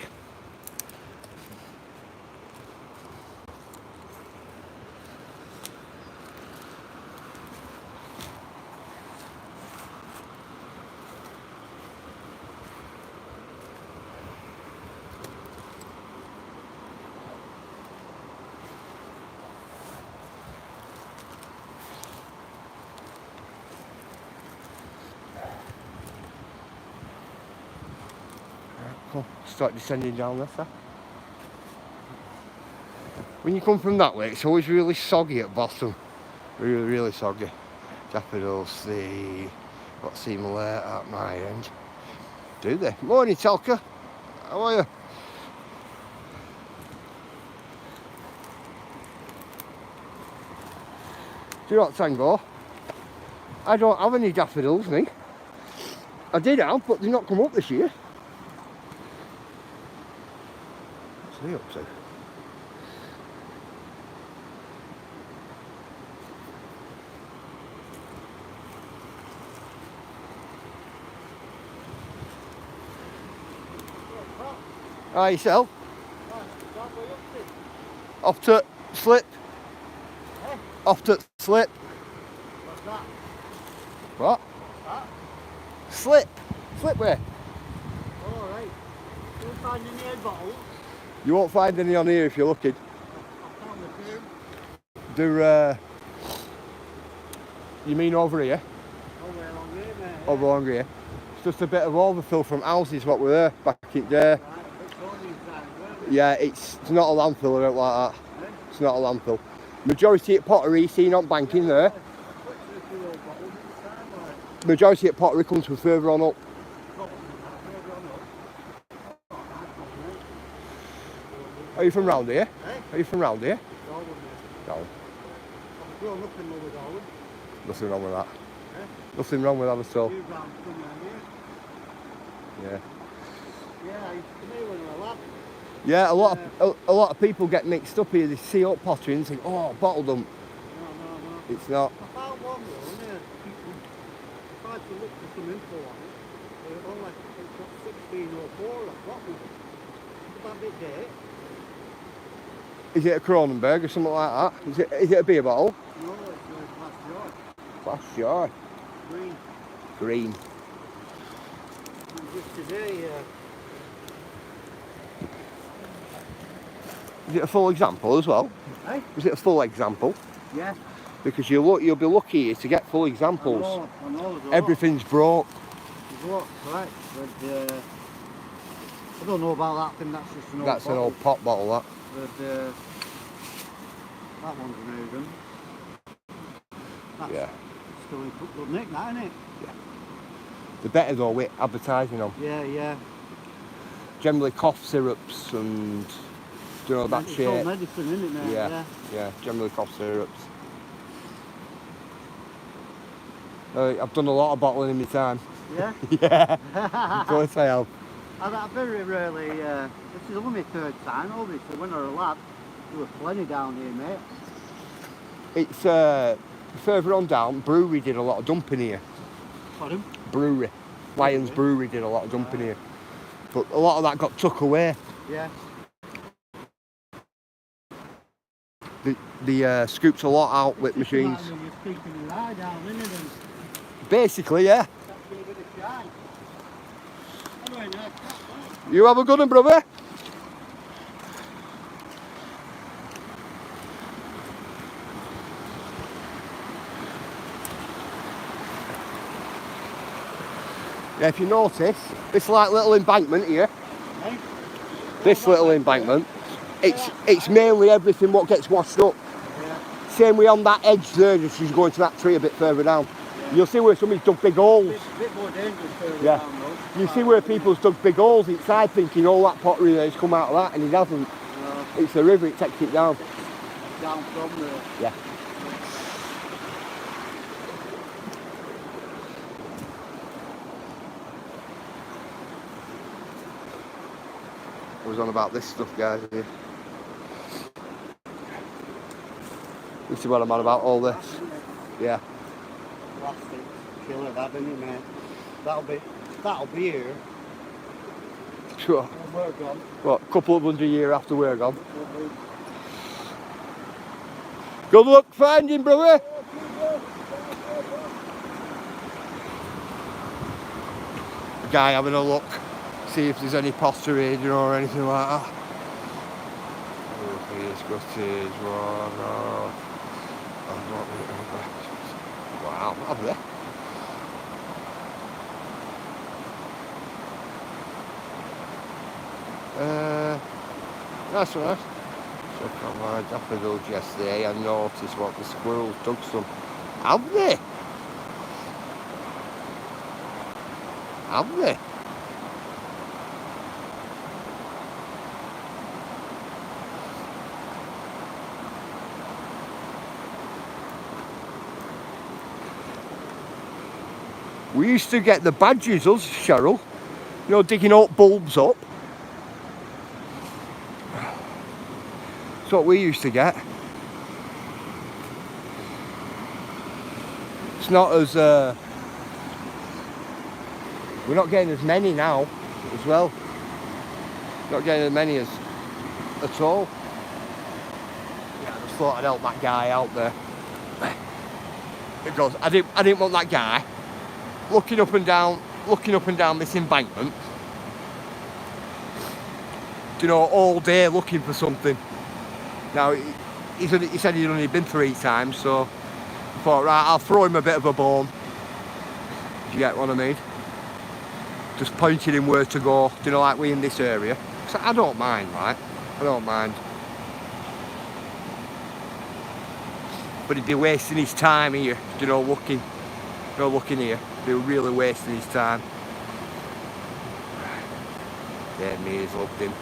Cool. Start descending down this there. When you come from that way, it's always really soggy at bottom. Really, really soggy. Daffodils, got seem alert at my end. Do they? Morning, Telka. How are you? Do you know what, Tango? I don't have any daffodils, me. I did have, but they've not come up this year. What's he up to? Hi, yourself? Off to slip. Eh? Off to slip. What's that? What? That? Slip. Slip where? Oh, right. You won't find any air bottles. You won't find any on here if you're looking. I found a few. You mean over here? Over along here, mate. Over along here. It's just a bit of overfill from houses what were there back in there. Right, it's all these times, weren't Yeah, it's not a landfill, I don't like that. Eh? It's not a landfill. Majority at Pottery, seen on banking there. Put a few old bottles at the time, like. Majority at Pottery comes from further on up. Are you from round here? Eh? Are you from round here? Darwin, mate. No, I've grown up in Lower Darwin. nothing wrong with that. Eh? Nothing wrong with that at all. Few rounds come round here. Yeah. Yeah, I used to come here when I was a lad. Yeah, a lot of people get mixed up here. They see up pottery and think, oh, bottle dump. No. It's not. I found one though, and I tried to look for some info on it. But it only it's got 1604 at bottom. It's a bit date. Is it a Cronenberg or something like that? Is it a beer bottle? No, it's a glass jar. Glass jar. Green. Green. And just today, Is it a full example as well? eh? Is it a full example? Yeah. Because you'll be lucky here to get full examples. I know there's a lot. Everything's broke. There's a lot, correct. But I don't know about that thing, that's just an old That's bottle. an old pop bottle, that. But that one's amazing. That's Yeah. still in good nick, that, isn't it? The better though with advertising on. Yeah. Generally cough syrups and you know, that It's shape. all medicine, isn't it, mate? Yeah, yeah, generally cough syrups. I've done a lot of bottling in my time. Yeah? Yeah, of course I have. I very rarely, this is only my third time, obviously. When I was a lad, there were plenty down here, mate. It's further on down, brewery did a lot of dumping here. Pardon? Brewery. Lions Brewery did a lot of dumping here. But a lot of that got took away. Yeah. The scooped a lot out with machines. Like you're keeping your eye down, isn't it? And Basically, yeah. that's a bit of shine. Anyway, nice cat, right? You have a good one, brother. Yeah, if you notice, this like little embankment here, Hey? this little embankment, it's mainly everything what gets washed up. Yeah. Same way on that edge there, just as you go into that tree a bit further down. Yeah. You'll see where somebody's dug big holes. Bit more dangerous further Yeah. down, though. You see where people's dug big holes inside thinking all that pottery there's come out of that, and it hasn't. No, It's the river, it takes it down. down from there. Yeah. I was on about this stuff, guys, here. This is what I'm on about, all this. Yeah. Plastic killer, that, isn't it, mate? That'll be here Sure. when we're gone. What, a couple of 100 years after we're gone? Good luck finding, brother. The guy having a look, see if there's any pottery or anything like that. Wow, have they? That's nice. Check out my daffodils yesterday. I noticed what the squirrels dug some. Have they? Have they? We used to get the badges, us, Cheryl. You know, digging up bulbs up. That's what we used to get. It's not as we're not getting as many now as well. Not getting as many as at all. Yeah, I just thought I'd help that guy out there. Because I didn't want that guy looking up and down this embankment, you know, all day looking for something. Now he said he'd only been 3 times, so I thought, right, I'll throw him a bit of a bone. Do you get what I mean? Just pointing him where to go, you know, like we in this area. So I don't mind, right? I don't mind. But he'd be wasting his time here, you know, looking here. He'd be really wasting his time. Yeah, me, he's loved him.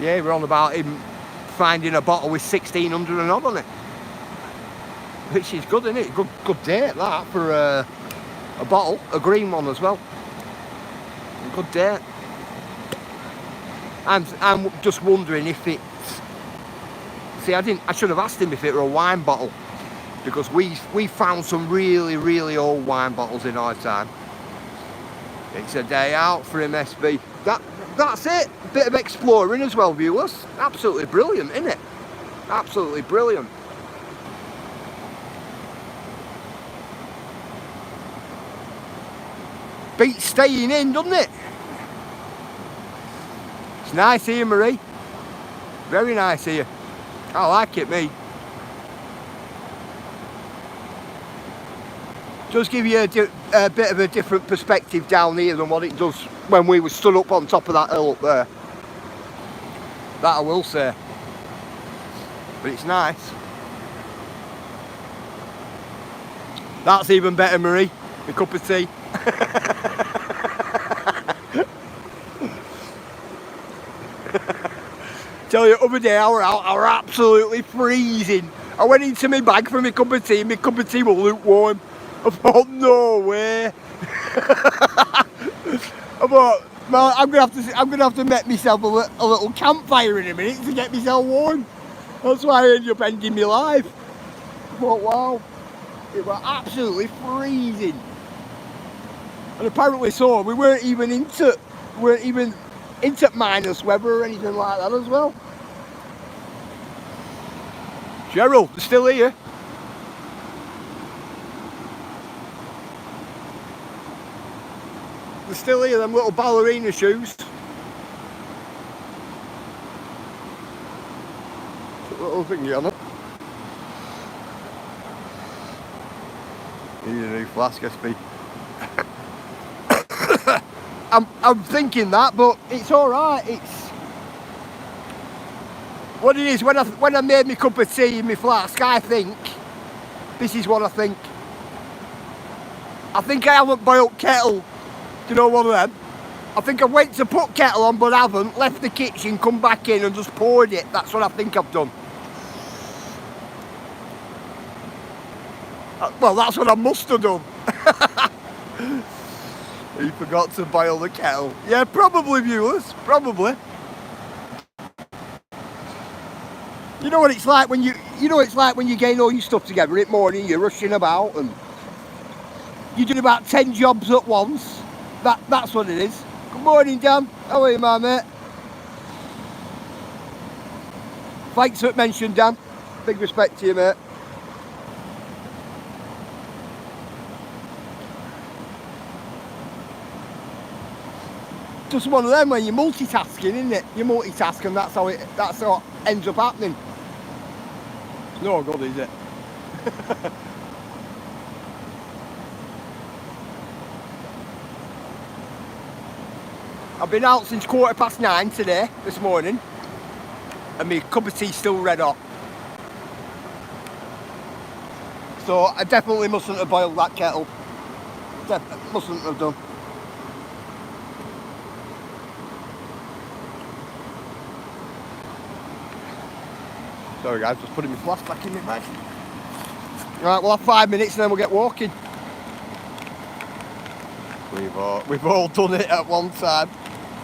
Yeah, we're on about him finding a bottle with 1600 and odd on it. Which is good, isn't it? Good date, that, for a bottle, a green one as well. Good date. I'm just wondering if it's... See, I should have asked him if it were a wine bottle. Because we found some really, really old wine bottles in our time. It's a day out for him, SB. That's it. Bit of exploring as well, viewers. Absolutely brilliant, isn't it? Absolutely brilliant. Beats staying in, doesn't it? It's nice here, Marie. Very nice here. I like it, me. Does give you a bit of a different perspective down here than what it does when we were stood up on top of that hill up there. That I will say. But it's nice. That's even better, Marie. A cup of tea. tell you, other day I were out, I were absolutely freezing. I went into my bag for my cup of tea, and my cup of tea was lukewarm. I thought, no way. I thought, well, I'm gonna have to make myself a little campfire in a minute to get myself warm. That's why I ended up ending my life. I thought, wow, it was absolutely freezing. And apparently so, we weren't even into minus weather or anything like that as well. Cheryl, they're still here. They're still here, them little ballerina shoes. Put a little thingy on it. Need a new flask, SP. I'm thinking that, but it's alright. It's what it is. When I made my cup of tea in my flask, I think this is what I think. I think I haven't boiled kettle. Do you know one of them? I think I went to put kettle on, but haven't. Left the kitchen, come back in, and just poured it. That's what I think I've done. Well, that's what I must have done. He forgot to boil the kettle. Yeah, probably, viewers. Probably. You know what it's like when you getting all your stuff together in the morning. You're rushing about and you're doing about 10 jobs at once. That's what it is. Good morning, Dan. How are you, my mate? Thanks for mentioning, Dan. Big respect to you, mate. Just one of them when you're multitasking, isn't it? You multitask and that's how it ends up happening. It's no good, is it? I've been out since 9:15 today, this morning, and my cup of tea's still red hot. So I definitely mustn't have boiled that kettle. Mustn't have done. Sorry guys, just putting my flask back in my bag. Right, we'll have 5 minutes and then we'll get walking. We've all done it at one time.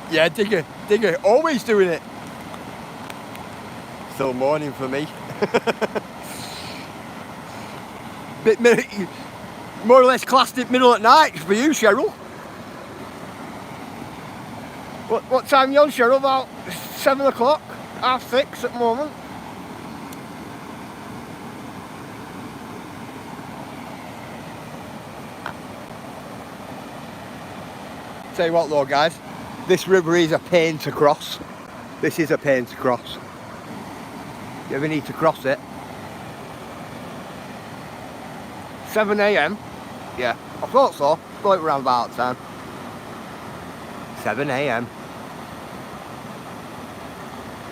Yeah, digger, always doing it. Still morning for me. More or less classed it middle at night for you, Cheryl. What time are you on, Cheryl? About 7 o'clock, 6:30 at the moment. Tell you what though, guys, this river is a pain to cross. This is a pain to cross. You ever need to cross it? 7 AM? Yeah, I thought so. Thought it was around about time. 7 AM.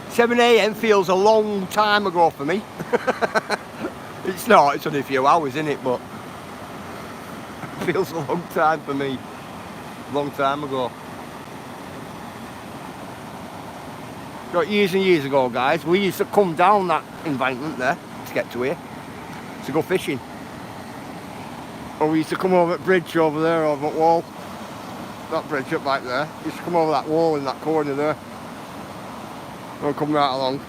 7 AM feels a long time ago for me. It's not, it's only a few hours, isn't it? But it feels a long time for me. Long time ago. Got years and years ago, guys, we used to come down that embankment there to get to here to go fishing. Or we used to come over that bridge over there, over that wall. That bridge up back there. We used to come over that wall in that corner there. And come right along.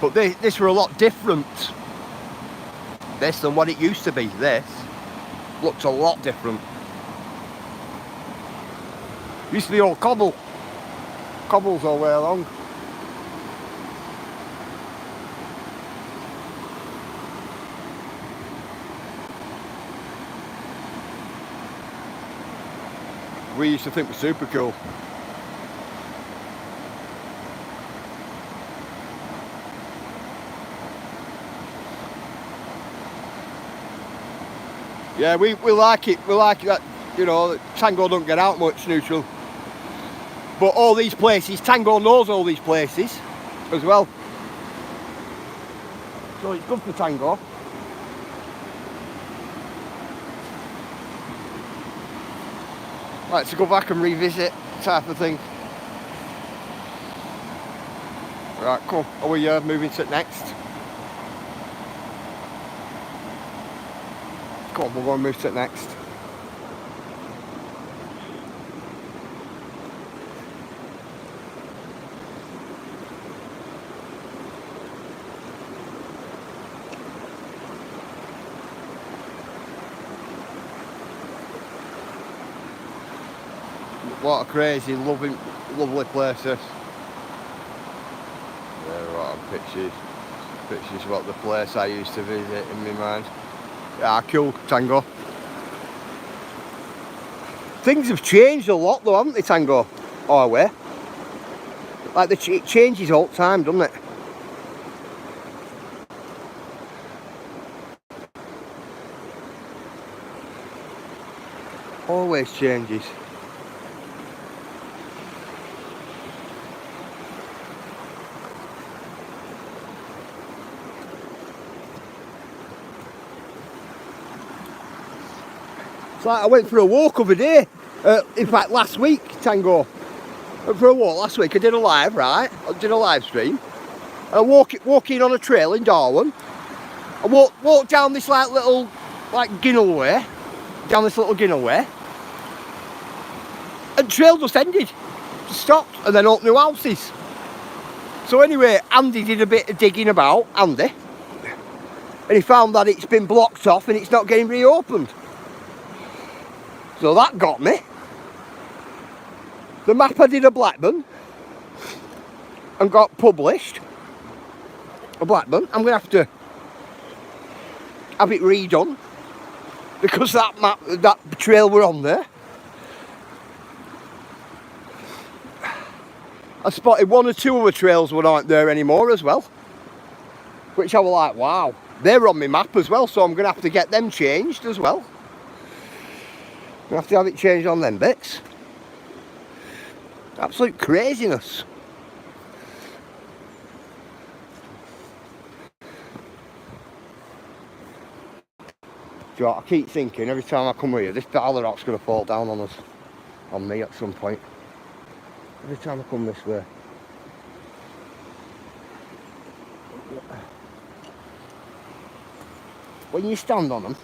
But this were a lot different. This than what it used to be. This looks a lot different. Used to be all cobble. Cobbles all the way along. We used to think we're super cool. Yeah, we like it. We like it that, you know, Tango don't get out much neutral. But all these places, Tango knows all these places as well. So it's good for Tango. Like to go back and revisit type of thing. Right, cool. Are we moving to next? Come on, we're going to move to next. What a crazy, lovely place this. There are pictures. Pictures about the place I used to visit in my mind. Yeah, cool, Tango. Things have changed a lot though, haven't they, Tango? Our way. Like it changes all the time, doesn't it? Always changes. It's like I went for a walk over day. In fact, last week, Tango. Went for a walk last week. I did a live, right? I did a live stream. And I walking on a trail in Darwin. I walked down this little Ginnell way. Down this little Ginnell way. And the trail just ended. Just stopped and then opened new houses. So anyway, Andy did a bit of digging about, Andy. And he found that it's been blocked off and it's not getting reopened. So that got me. The map I did at Blackburn and got published at Blackburn. I'm going to have it redone because that trail were on there. I spotted one or two other trails that aren't there anymore as well, which I was like, wow, they're on my map as well, so I'm going to have to get them changed as well. I'm going to have it changed on them bits. Absolute craziness. Do you know what, I keep thinking every time I come here, this pile of rock's going to fall down on us, on me at some point. Every time I come this way. When you stand on them,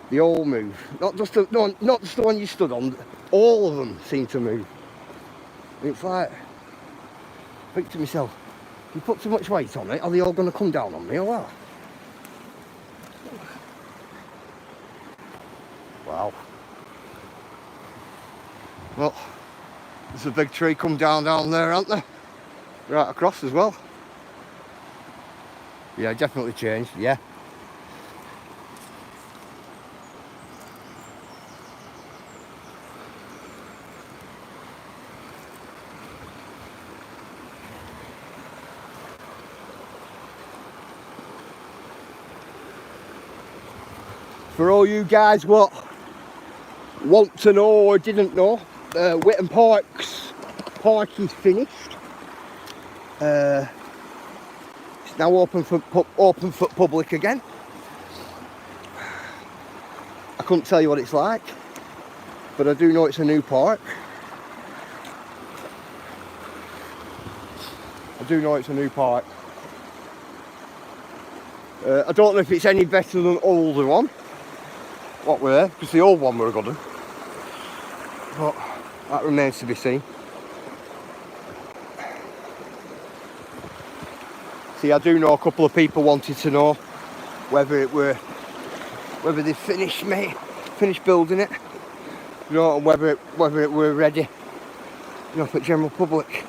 they all move. Not just the one you stood on, all of them seem to move. It's like, I think to myself, if you put too much weight on it, are they all going to come down on me or what? Wow. Well, there's a big tree come down there, aren't there? Right across as well. Yeah, definitely changed, yeah. For all you guys what want to know or didn't know, Whitton Park is finished. It's now open for public again. I couldn't tell you what it's like, but I do know it's a new park. I do know it's a new park. I don't know if it's any better than the older one. What were, because the old one were a good one. But that remains to be seen. See, I do know a couple of people wanted to know whether they finished building it, you know, and whether it were ready, you know, for general public.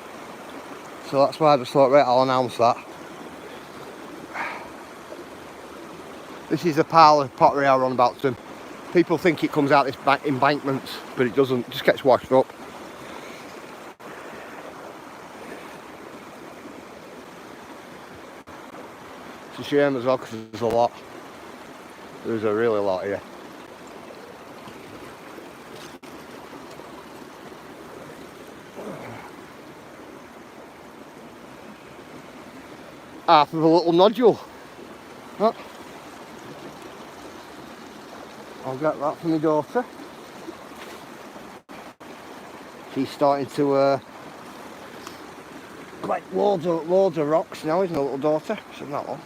So that's why I just thought, right, I'll announce that. This is a pile of pottery I run about them. People think it comes out this embankments, but it doesn't. It just gets washed up. It's a shame as well because there's a lot. There's a really lot here. Half of a little nodule. Huh? I'll get that for my daughter. She's starting to Quite loads of rocks now, isn't it, little daughter? Isn't that one?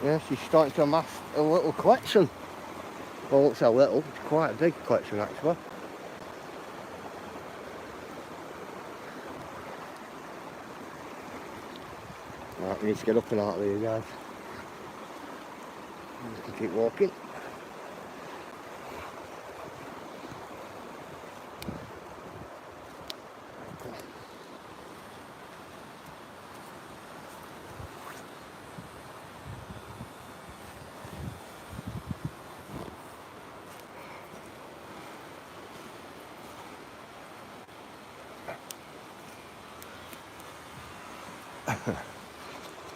Yeah, she's starting to amass a little collection. Well, looks a little, it's quite a big collection actually. Right, we need to get up and out of here, guys. We can keep walking.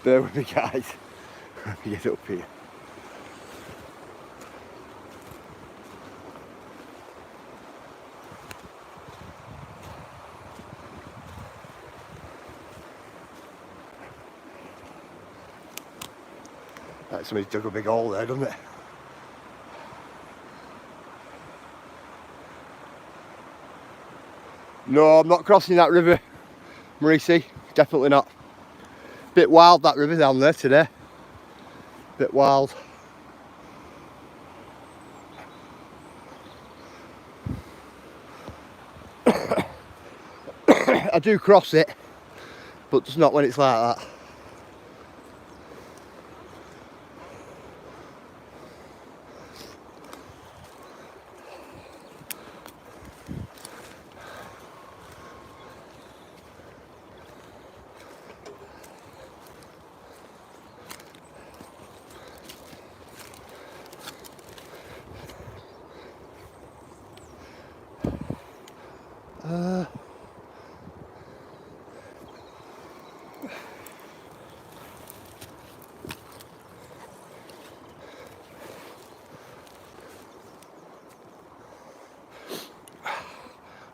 Bear with me, guys. Let me get up here. Like somebody's dug a big hole there, doesn't it? No, I'm not crossing that river, Marisi. Definitely not. Bit wild, that river down there today. Bit wild. I do cross it, but just not when it's like that.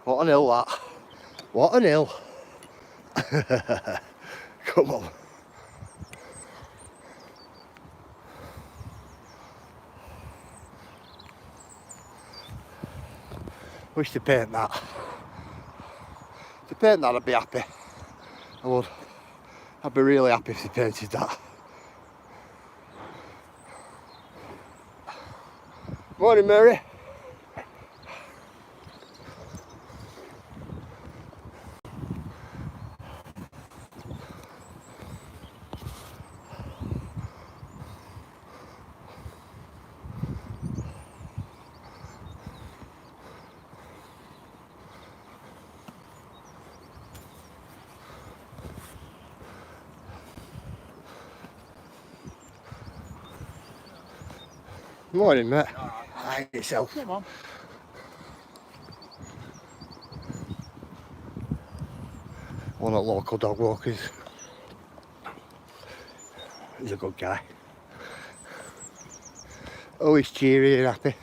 What an hill that. What an hill. Come on. Wish to paint that. To paint that I'd be happy. I would. I'd be really happy if they painted that. Morning, Mary. Morning, mate. Hi yourself. Come on. One of the local dog walkers. He's a good guy. Always cheery and happy.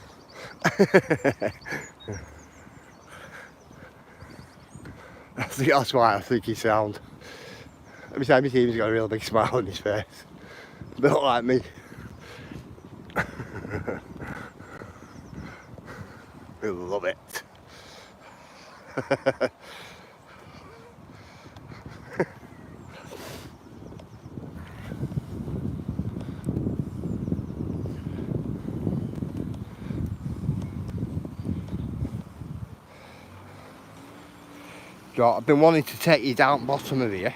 I think that's why I think he sound. Every time you see him, he's got a real big smile on his face. A bit like me. I love it. So I've been wanting to take you down bottom of here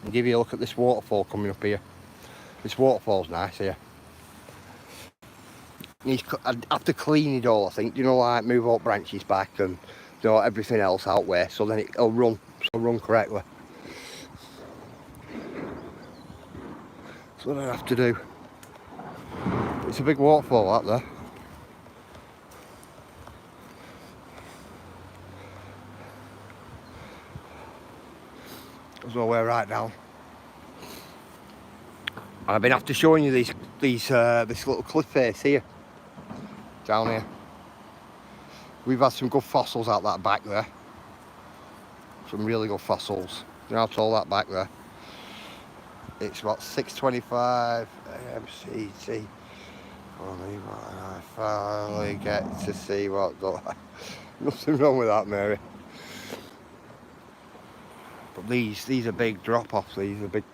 and give you a look at this waterfall coming up here. This waterfall's nice here. I'd have to clean it all, I think, you know, like move all branches back and you know, everything else out where, so then it'll run correctly. That's what I have to do. It's a big waterfall out there. There's nowhere right down. I've been after showing you this little cliff face here, down here. We've had some good fossils out that back there. Some really good fossils. You know how tall that back there? It's about 6:25 AM CT. Funny, I finally get to see what the... Nothing wrong with that, Mary. But these are big drop-offs. These are big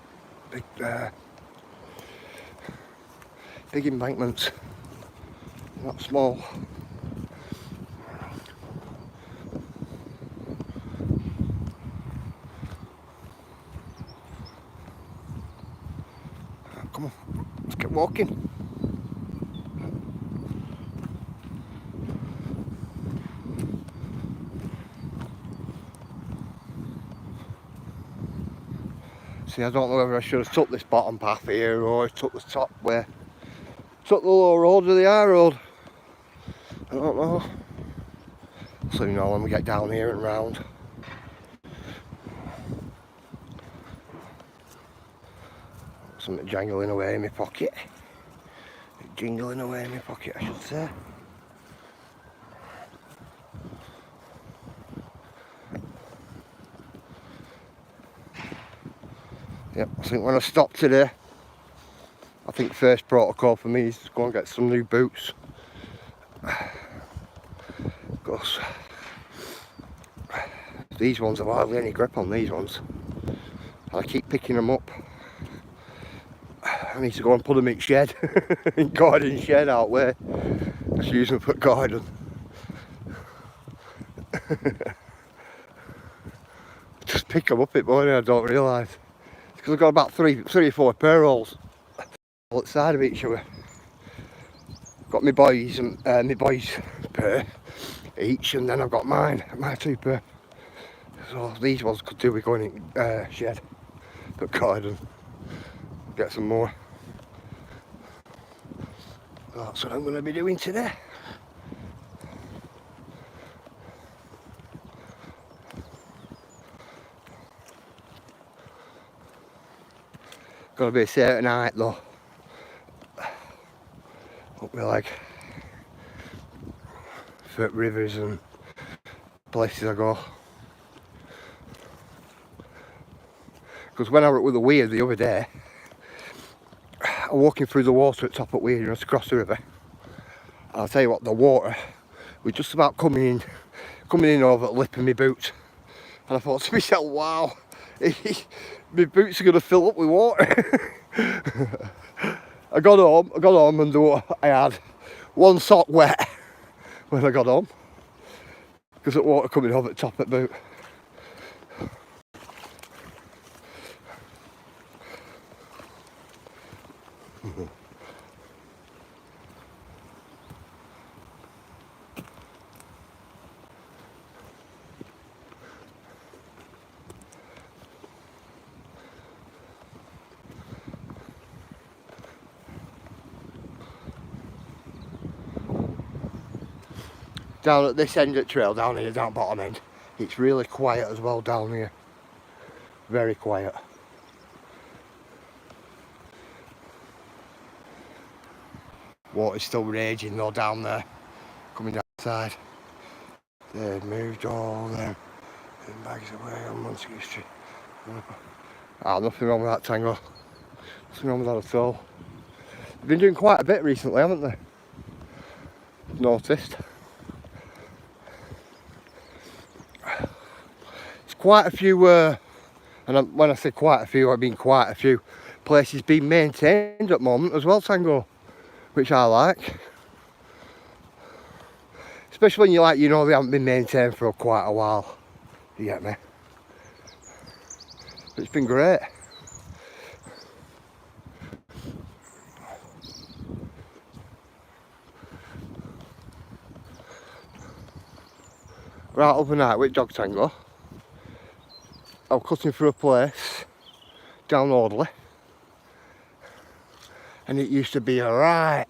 embankments. Not small. Come on, let's get walking. See, I don't know whether I should have took this bottom path here or took the top way. Took the low road or the high road. I don't know. So you know when we get down here and round. Something jangling away in my pocket. Jingling away in my pocket, I should say. Yep, I think when I stop today, I think first protocol for me is to go and get some new boots. Because these ones have hardly any grip on these ones. I keep picking them up. I need to go and put them in shed, in garden shed out where. Just use them for garden. Just pick them up in the morning, I don't realise. Because I've got about three or four pair rolls all side of each other. Got my boys and my boys pair each, and then I've got my 2 pair. So these ones could do with going in shed, but garden, get some more. That's what I'm going to be doing today. Got to be a certain height though. Up with like foot rivers and places I go. Because when I was with the weir the other day, I'm walking through the water at top of Weir, just across the river. And I'll tell you what, the water was just about coming in over the lip of my boot. And I thought to myself, wow, my boots are going to fill up with water. I got home and I had one sock wet when I got home. Because the water coming over the top of the boot. Down at this end of the trail, down here, down bottom end, it's really quiet as well down here. Very quiet. Water's still raging though down there, coming down the side. They've moved all them bags away on Montague Street. Ah, nothing wrong with that, Tango. Nothing wrong with that at all. They've been doing quite a bit recently, haven't they? I've noticed. It's quite a few, and when I say quite a few, I mean quite a few places being maintained at the moment as well, Tango, which I like. Especially when you know they haven't been maintained for quite a while. You get me? But it's been great. Right, overnight with dog Tango, I was cutting through a place down Audley, and it used to be alright.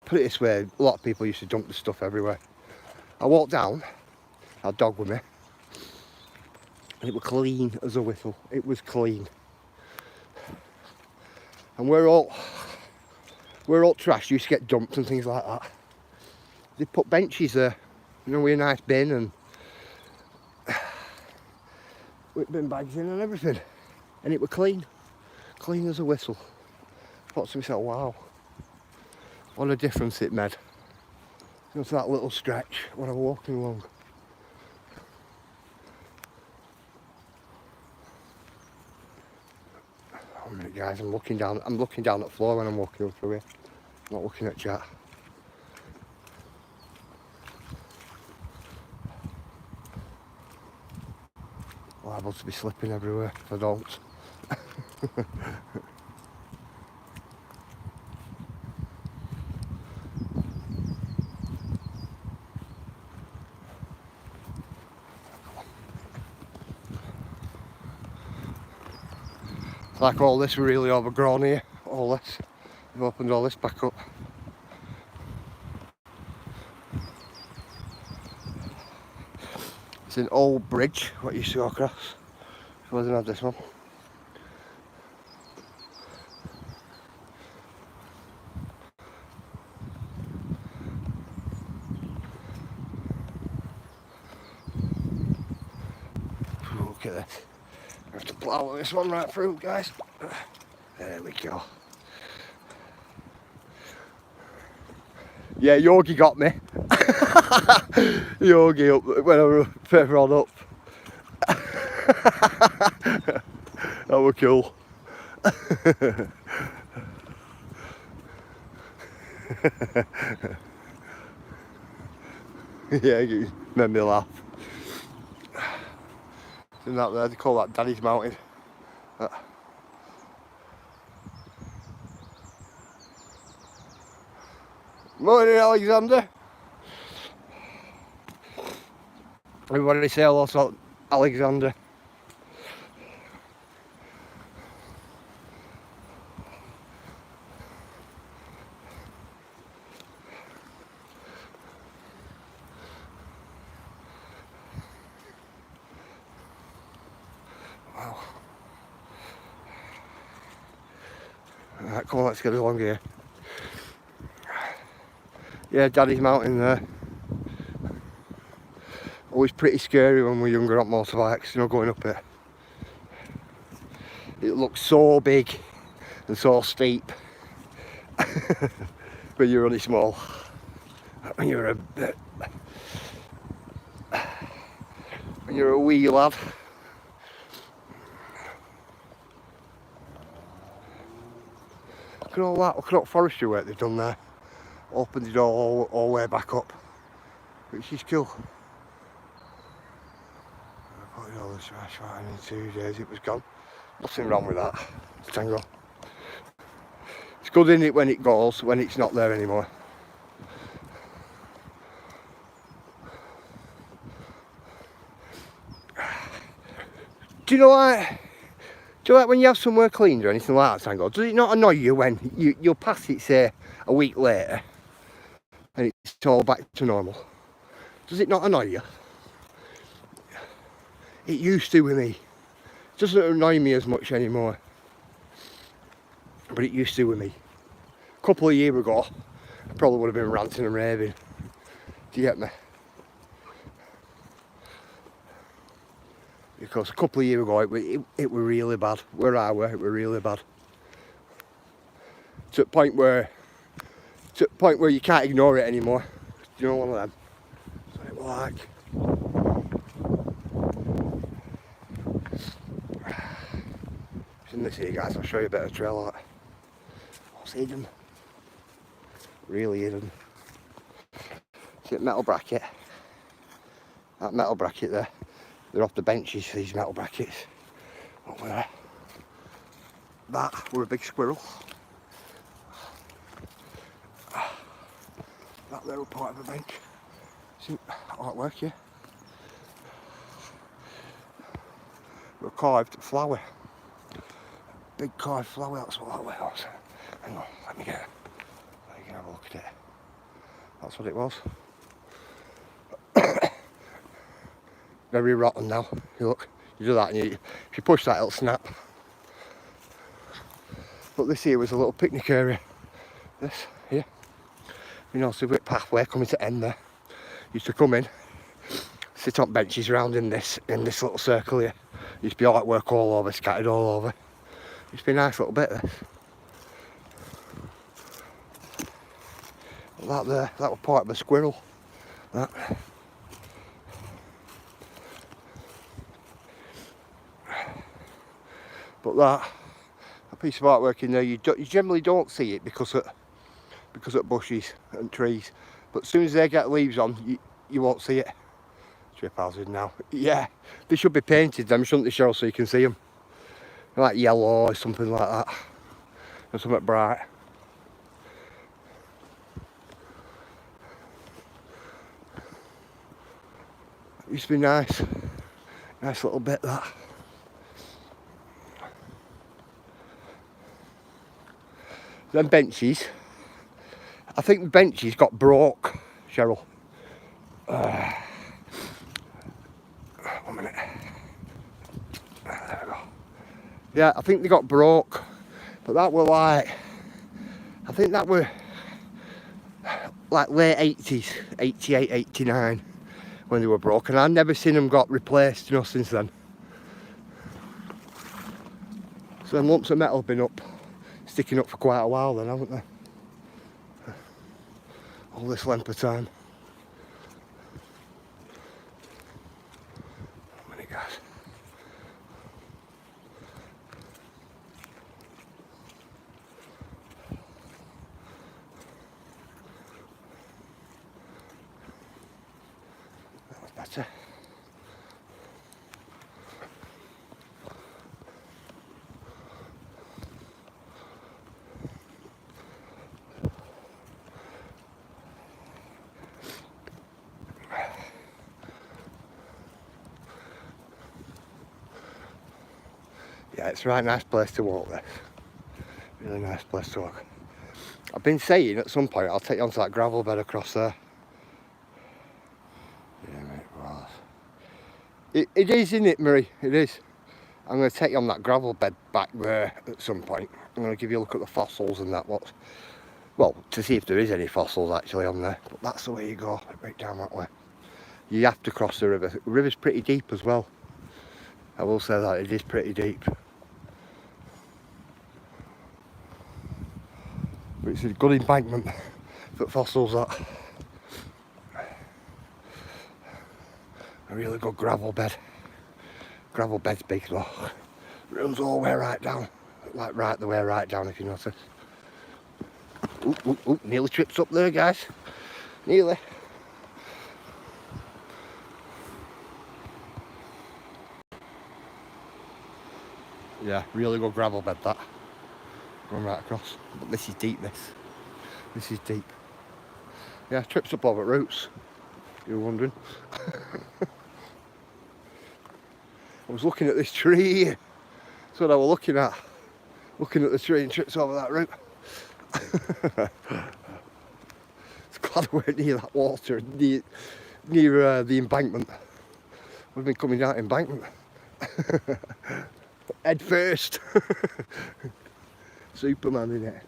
Put it this way, a lot of people used to dump the stuff everywhere. I walked down, I had a dog with me, and it was clean as a whistle. It was clean. And where all trash used to get dumped and things like that, they put benches there, you know, with a nice bin and with bin bags in and everything. And it was clean. Clean as a whistle. I thought to myself, wow, What a difference it made. Just that little stretch when I'm walking along. Oh, a minute, guys, I'm looking down at the floor when I'm walking through here. I'm not looking at chat. I'm liable to be slipping everywhere if I don't. It's like all this really overgrown here. All this. I've opened all this back up. It's an old bridge, what you saw across. I wasn't have this one. Look at this. I have to plough this one right through, guys. There we go. Yeah, Yogi got me. Yogi up when I was further on up. That was cool. Yeah, it made me laugh. Isn't that there? They call that Daddy's Mountain. Morning, Alexander. Everybody say hello to Alexander. Wow. Alright, come on, let's get along here. Yeah, Daddy's Mountain there. Always pretty scary when we were younger on motorbikes, you know, going up it. It looks so big and so steep. But you're only small. When you're a wee lad. Look at all that, look at that forestry work they've done there. Opened it all the way back up, which is cool. I put it all this trash right in 2 days, it was gone. Nothing wrong with that. Tango. It's good in it when it goes, when it's not there anymore. Do you know like when you have somewhere cleaned or anything like that, Tango? Does it not annoy you when you'll pass it, say, a week later and it's all back to normal? Does it not annoy you? It used to with me. It doesn't annoy me as much anymore. But it used to with me. A couple of years ago, I probably would have been ranting and raving. Do you get me? Because a couple of years ago, it were really bad. Where I were, it were really bad. To the point where you can't ignore it anymore. Do you know, one of them? So it was like, it's in this here, guys. I'll show you a bit of trail art. What's hidden? Really hidden. See that metal bracket? That metal bracket there. They're off the benches, these metal brackets. Over there. That were a big squirrel. That there were part of a bench. See artwork here. A carved flower. Big carved flower, that's what that was. Hang on, let me have a look at it. That's what it was. Very rotten now. You look, you do that and if you push that it'll snap. But this here was a little picnic area. This here. You know, so a bit pathway coming to end there. Used to come in, sit on benches around in this little circle here. Used to be artwork all over, scattered all over. Used to be a nice little bit this. That there, that was part of a squirrel. That. But that, a piece of artwork in there, you generally don't see it because of bushes and trees. But as soon as they get leaves on, you won't see it. Trip houses now. Yeah, they should be painted them, shouldn't they, Cheryl, so you can see them. Like yellow or something like that. Or something bright. It used to be nice. Nice little bit, that. Them benches. I think the benches got broke, Cheryl. 1 minute. There we go. Yeah, I think they got broke. But that were like, I think that were like late 80s, 88, 89 when they were broken. I've never seen them got replaced, you know, since then. So them lumps of metal have been up, sticking up for quite a while then, haven't they? All this length of time. How many guys? That was better. Yeah, it's a right nice place to walk this. Really nice place to walk. I've been saying at some point I'll take you onto that gravel bed across there. Yeah, mate, well, it is, isn't it, Marie? It is. I'm going to take you on that gravel bed back there at some point. I'm going to give you a look at the fossils and that. Well, to see if there is any fossils actually on there. But that's the way you go, right down that way. You have to cross the river. The river's pretty deep as well. I will say that, it is pretty deep. But it's a good embankment for fossils, that. A really good gravel bed. Gravel bed's big though. Runs all the way right down. Like right the way right down, if you notice. Ooh, nearly trips up there, guys. Nearly. Yeah, really good gravel bed, that. Going right across. But this is deep, this. This is deep. Yeah, trips up over roots. You were wondering. I was looking at this tree. That's what I was looking at. Looking at the tree and trips over that root. It's glad I weren't near that water, near the embankment. We've been coming down embankment. Head first. Superman, innit?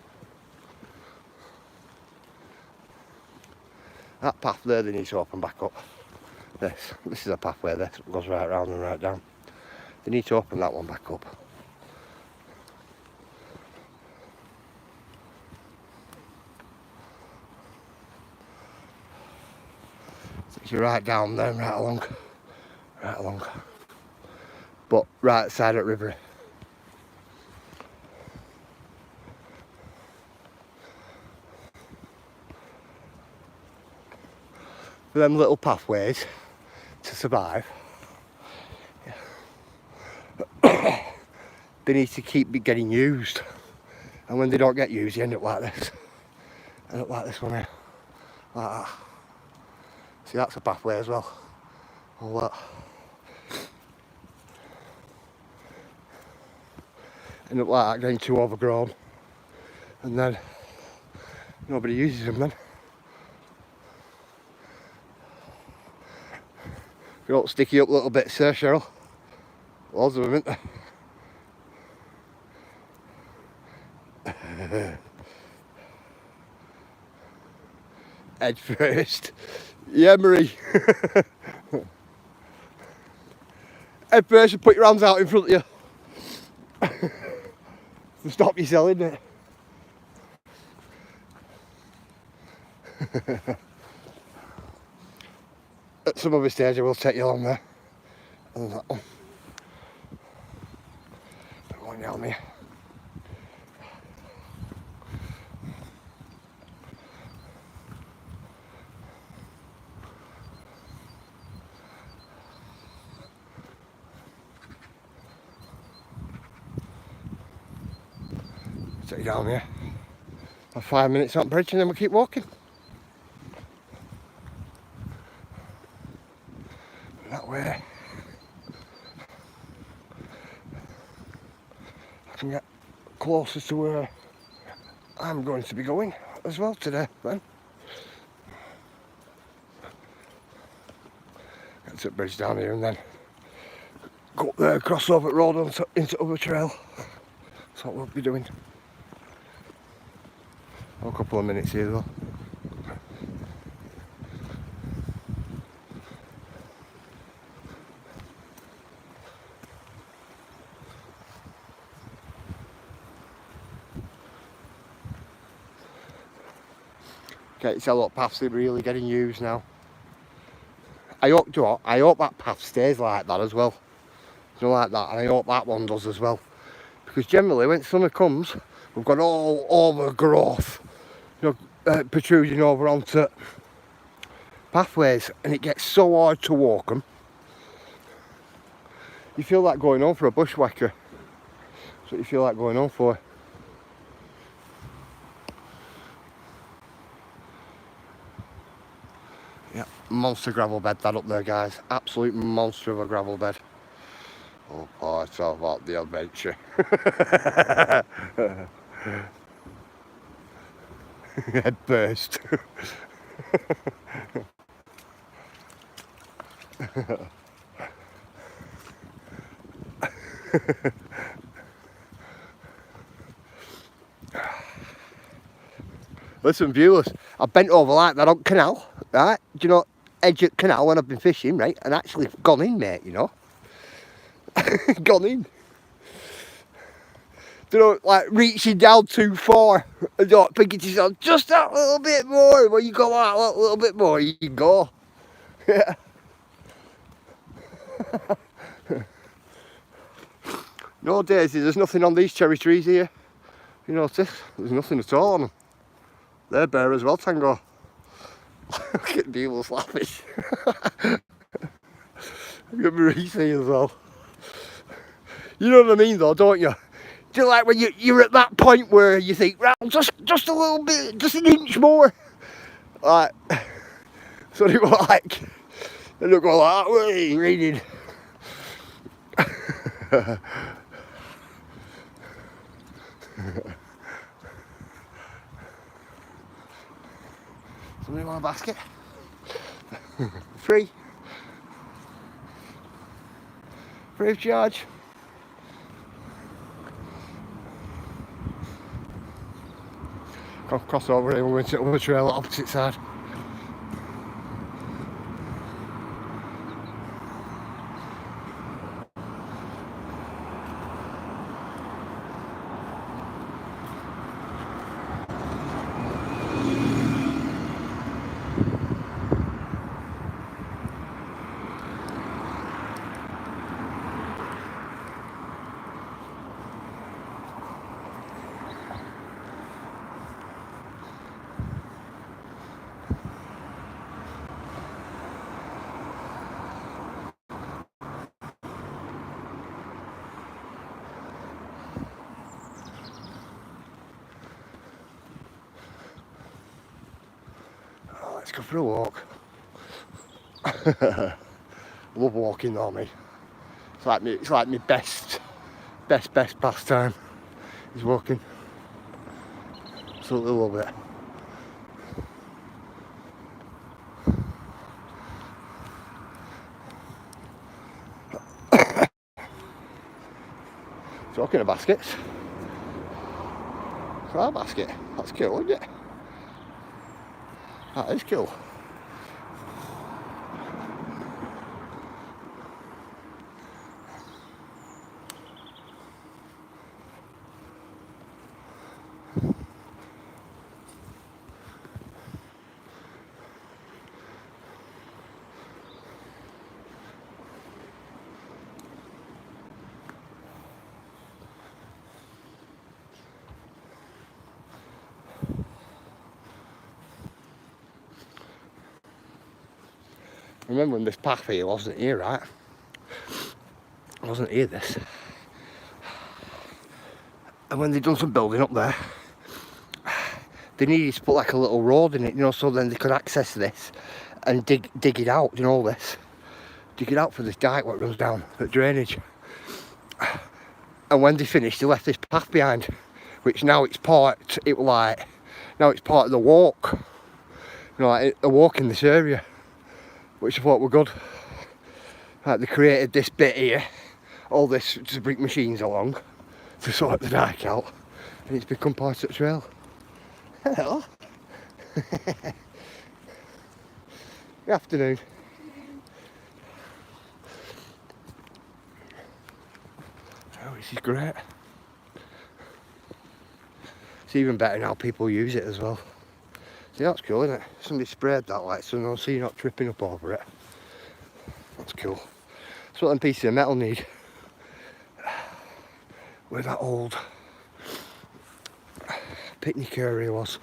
That path there they need to open back up. This is a pathway there, goes right round and right down. They need to open that one back up. Takes you right down there and right along. Right along. But right side of the river. For them little pathways to survive, they need to keep getting used, and when they don't get used you end up like this. End up like this one here. Like that. See, that's a pathway as well. All that. End up like that, getting too overgrown, and then nobody uses them then. They don't sticky up little bits there, Cheryl. Loads of them, isn't there? Head first. Yeah, Marie. Head first and put your hands out in front of you. To stop yourself, isn't it? At some other stage I will take you along there. And that one. Going down here. Take you down here. Have 5 minutes on the bridge and then we keep walking. That way I can get closer to where I'm going to be going as well today then. Get to the bridge down here and then go up there, cross over the road into other trail. That's what we'll be doing. A couple of minutes here though. Okay, it's a lot of paths are really getting used now. I hope that path stays like that as well. You know, like that, and I hope that one does as well. Because generally when summer comes, we've got all overgrowth, you know, protruding over onto pathways, and it gets so hard to walk them. You feel like going home for a bushwhacker. That's what you feel like going home for. Yeah, monster gravel bed that up there, guys. Absolute monster of a gravel bed. Oh, part of the adventure. Head burst. Listen, viewers, I've bent over like that on canal, right? Do you know, edge of canal when I've been fishing, right? And actually gone in, mate, you know. Gone in. You know, like reaching down too far and not thinking to yourself, just that little bit more. When you go out a little bit more, you can go. Yeah. No, Daisy, there's nothing on these cherry trees here. You notice? There's nothing at all on them. They're bare as well, Tango. Look at Beagle's laughing. Look at Maurice as well. You know what I mean though, don't you? Do you like when you're at that point where you think, right, just a little bit, just an inch more? Like, so it was like, they look all like that way, reading. Somebody want a basket? Free. Free of charge. Cross over here, we're going to the other trail on the opposite side. Let's go for a walk. Love walking though, me. It's like my best pastime is walking. Absolutely love it. Talking of baskets. Flower basket. That's cool, isn't it? That is cool. remember when this path here wasn't here, right? It wasn't here, this. And when they'd done some building up there, they needed to put like a little road in it, you know, so then they could access this and dig it out, you know, all this. Dig it out for this dike what runs down at drainage. And when they finished, they left this path behind, which now it's part of the walk. You know, like a walk in this area, which I thought were good. Like they created this bit here, all this to bring machines along to sort the dike out, and it's become part of the trail. Hello. Good afternoon. Oh, this is great. It's even better now people use it as well. See, that's cool, isn't it? Somebody sprayed that light so you're not tripping up over it. That's cool. That's what them pieces of metal need. Where that old picnic area was.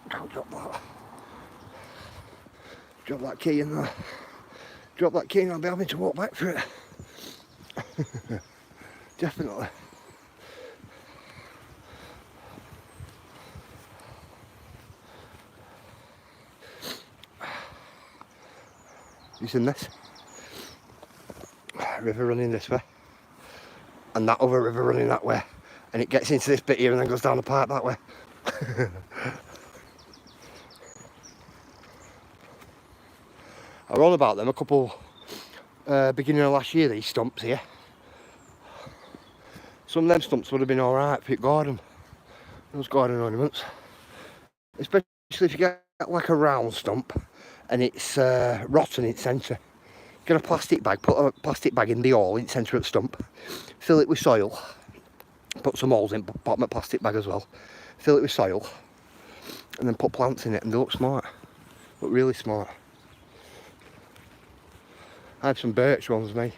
Don't drop that. Drop that key in there. Drop that key and I'll be having to walk back for it. Definitely. You seen this? River running this way. And that other river running that way. And it gets into this bit here and then goes down the park that way. I wrote about them a couple beginning of last year, these stumps here. Some of them stumps would have been alright for your garden. Those garden ornaments. Especially if you get like a round stump and it's rotten in its centre. Get a plastic bag, put a plastic bag in the hole in the centre of the stump. Fill it with soil. Put some holes in, bottom of the plastic bag as well. Fill it with soil. And then put plants in it and they look smart. Look really smart. I had some birch ones, mate.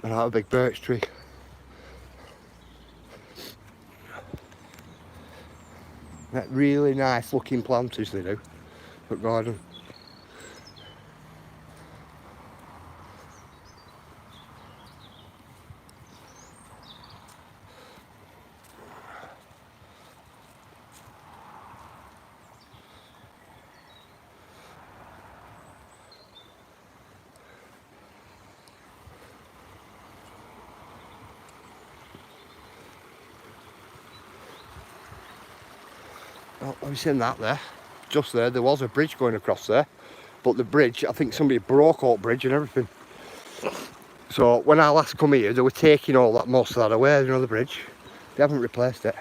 And I have a big birch tree. That really nice looking planters they do at garden. Oh, have you seen that there? Just there was a bridge going across there. But the bridge, I think somebody broke all bridge and everything. So when I last come here, they were taking all that, most of that away, you know, the bridge. They haven't replaced it.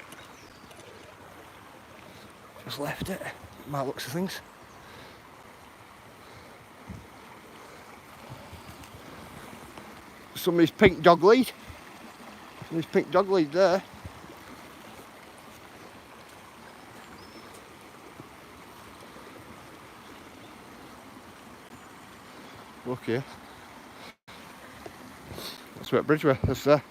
Just left it, by the looks of things. Somebody's pink dog lead. Somebody's pink dog lead there. Look here. That's where bridge were, that's there.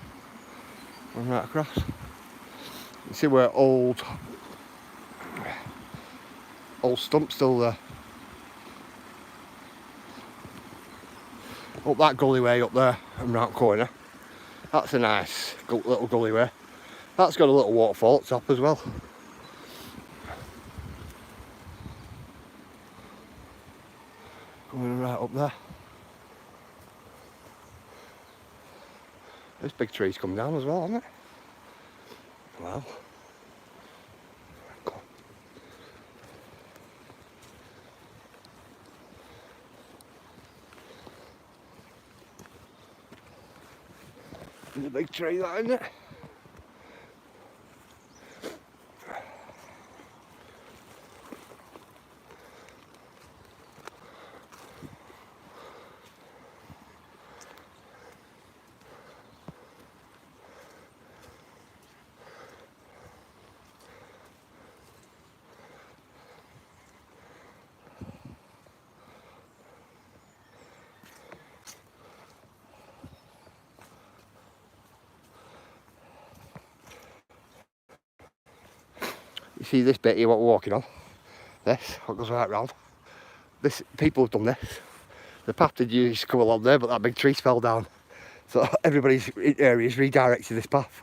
Going right across. You see where old stump's still there. Up that gullyway up there and round corner. That's a nice little gullyway. That's got a little waterfall at top as well. Going right up there. This big tree's come down as well, hasn't it? Well. There's a big tree that, isn't it? You see this bit here, what we're walking on? This, what goes right round. This, people have done this. The path did used to come along there, but that big tree fell down. So everybody's area is redirected this path.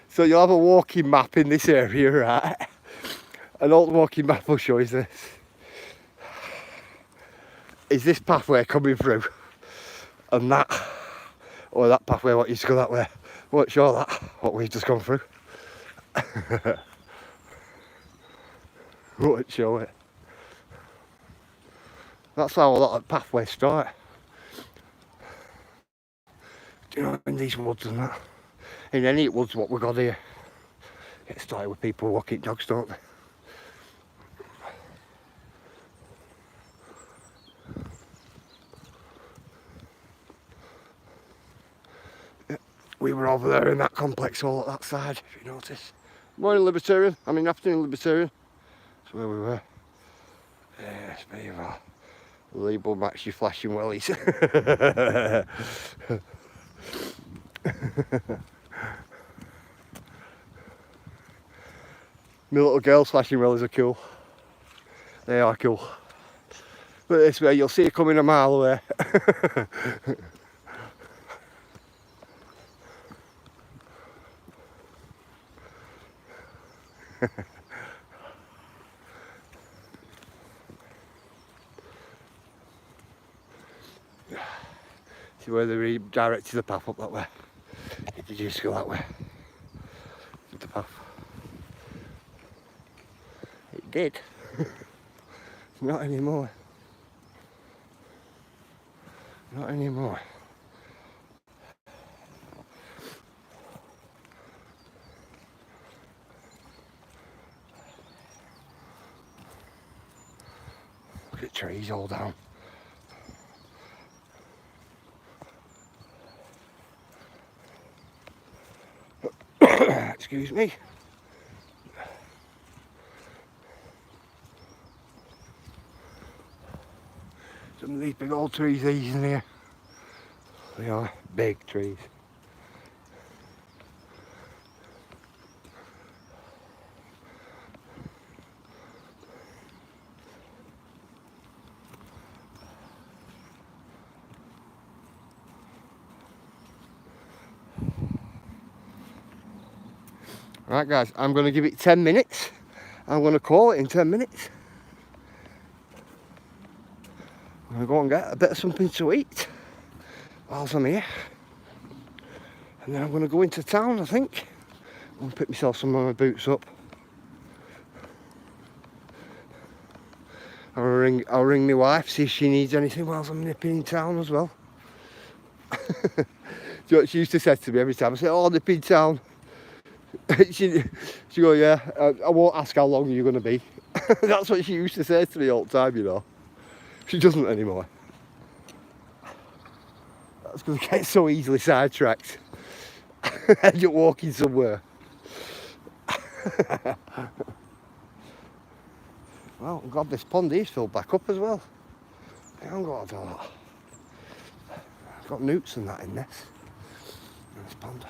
So you'll have a walking map in this area, right? An old walking map will show you this. Is this pathway coming through? And that, or that pathway what used to go that way? Won't show that, what we've just gone through. Won't show it. That's how a lot of pathways start. Do you know, in these woods and that? In any woods what we've got here, it started with people walking dogs, don't they? We were over there in that complex hall at that side, if you notice. Morning Libertarian, afternoon Libertarian. That's where we were. Yes, very well. Label match your flashing wellies. My little girl's flashing wellies are cool. They are cool. But this way you'll see it coming a mile away. See where they redirected the path up that way. It did used to go that way. With the path. It did. Not anymore. Not anymore. Look at trees all down. Excuse me. Some of these big old trees these in here. They are big trees. Right guys, I'm going to give it 10 minutes. I'm going to call it in 10 minutes. I'm going to go and get a bit of something to eat whilst I'm here. And then I'm going to go into town, I think. And pick myself some of my boots up. I'll ring my wife, see if she needs anything whilst I'm nipping in town as well. Do you know what she used to say to me every time? I say, oh, nip in town. she go, yeah, I won't ask how long you're going to be. That's what she used to say to me all the time, you know. She doesn't anymore. That's because I get so easily sidetracked. End up walking somewhere. Well, I'm glad this pond is filled back up as well. I haven't got all that. I've got newts and that in this pond.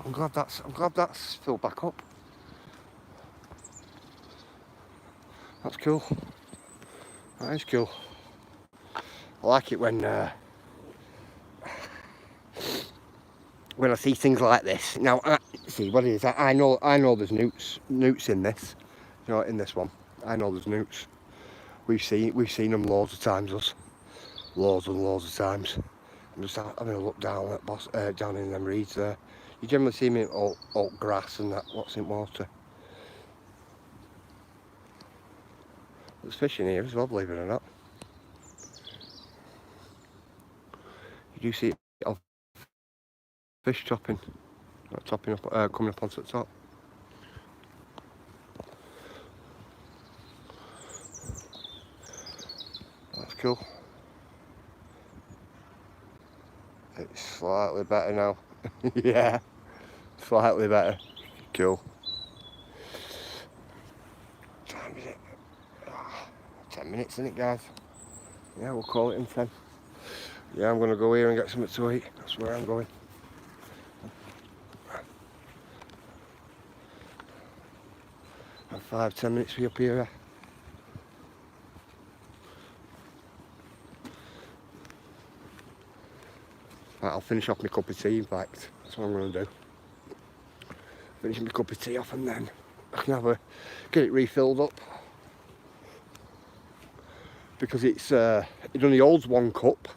I'm glad that's filled back up. That's cool. That is cool. I like it when I see things like this. Now, see what it is. I know there's newts in this. You know, in this one, I know there's newts. We've seen them loads of times. Us, loads and loads of times. I'm just having a look down at down in them reeds there. You generally see me in alt grass and that. What's in water? There's fish in here as well, believe it or not. You do see fish topping up, coming up onto the top. That's cool. It's slightly better now. Yeah, slightly better. Cool. What time is it? 10 10 minutes, isn't it, guys? Yeah, we'll call it in 10. Yeah, I'm going to go here and get something to eat. That's where I'm going. And 5-10 minutes for you up here. Right, I'll finish off my cup of tea, in fact. That's what I'm going to do. Finish my cup of tea off and then I can get it refilled up. Because it only holds 1 cup.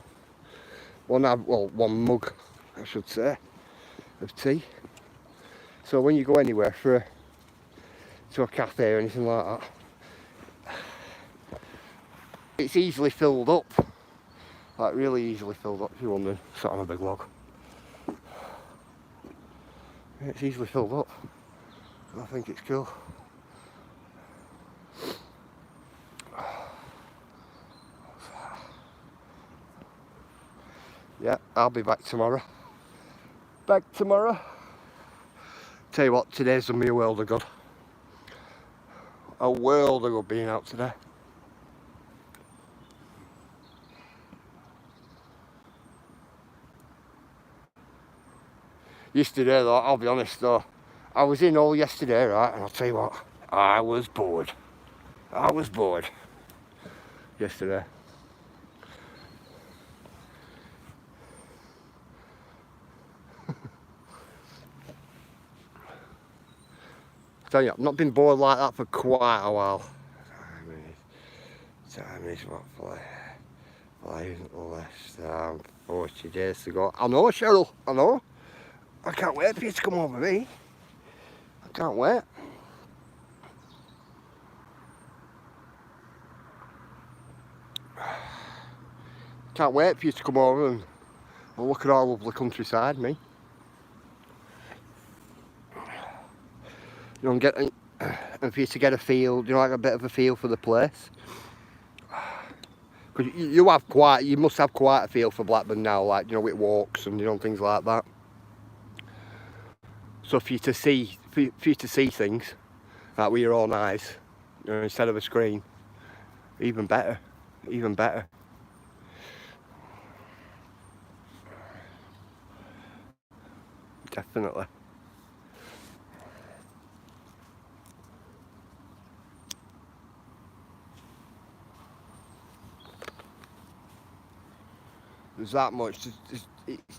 One mug, I should say, of tea. So when you go anywhere to a cafe or anything like that, it's easily filled up. Like really easily filled up, if you're wondering. Sat on a big log. Yeah, it's easily filled up. I think it's cool. Yeah, I'll be back tomorrow. Back tomorrow. Tell you what, today's done me a world of good. A world of good being out today. Yesterday though, I'll be honest though, I was in all yesterday, right, and I'll tell you what, I was bored. I was bored yesterday. I tell you, I've not been bored like that for quite a while. Time is what, 5 less than 40 days to go. I know, Cheryl, I know. I can't wait for you to come over me. I can't wait. Can't wait for you to come over and look at our lovely countryside, me. You know, and for you to get a feel, you know, like a bit of a feel for the place. Because you must have quite a feel for Blackburn now, like, you know, with walks and, you know, things like that. So for you to see things like with your own eyes, you know, instead of a screen, even better, even better. Definitely. There's that much.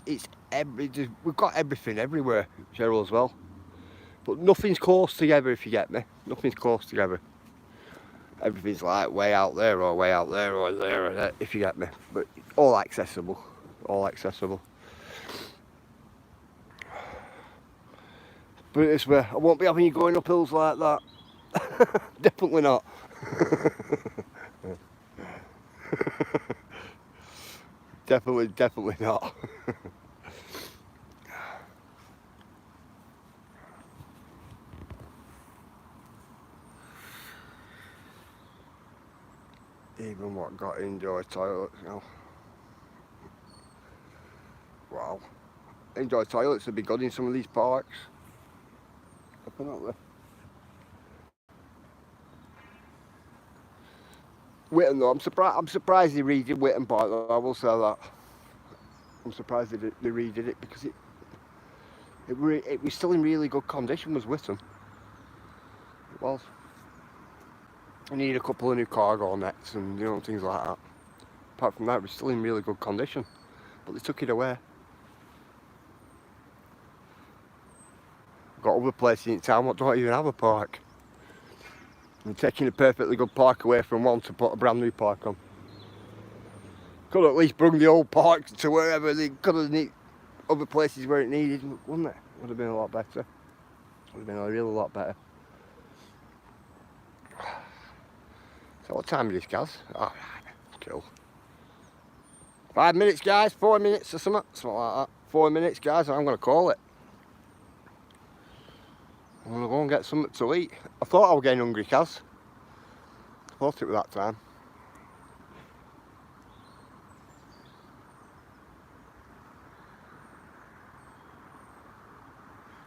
We've got everything everywhere, Cheryl, as well. But nothing's close together, if you get me. Nothing's close together. Everything's like way out there or way out there or there or there, if you get me. But all accessible. All accessible. But this way, I won't be having you going up hills like that. Definitely not. Definitely not. Even what got indoor toilets, you know. Wow. Indoor toilets would be good in some of these parks. Definitely. Whitton though, I'm surprised they redid Whitton Park though, I will say that. I'm surprised they redid it because it was still in really good condition, was Whitton. It was. I need a couple of new cargo nets and, you know, things like that. Apart from that, it was still in really good condition. But they took it away. Got other places in town that don't even have a park. And taking a perfectly good park away from one to put a brand new park on. Could have at least bring the old park to wherever they could have needed, other places where it needed, wouldn't it? Would have been a lot better. Would have been a really lot better. So what time is this, Gaz? Alright, cool. 5 minutes, guys, 4 minutes or something like that. 4 minutes, guys, and I'm going to call it. I'm going to go and get something to eat. I thought I was getting hungry, Kaz. I thought it was that time.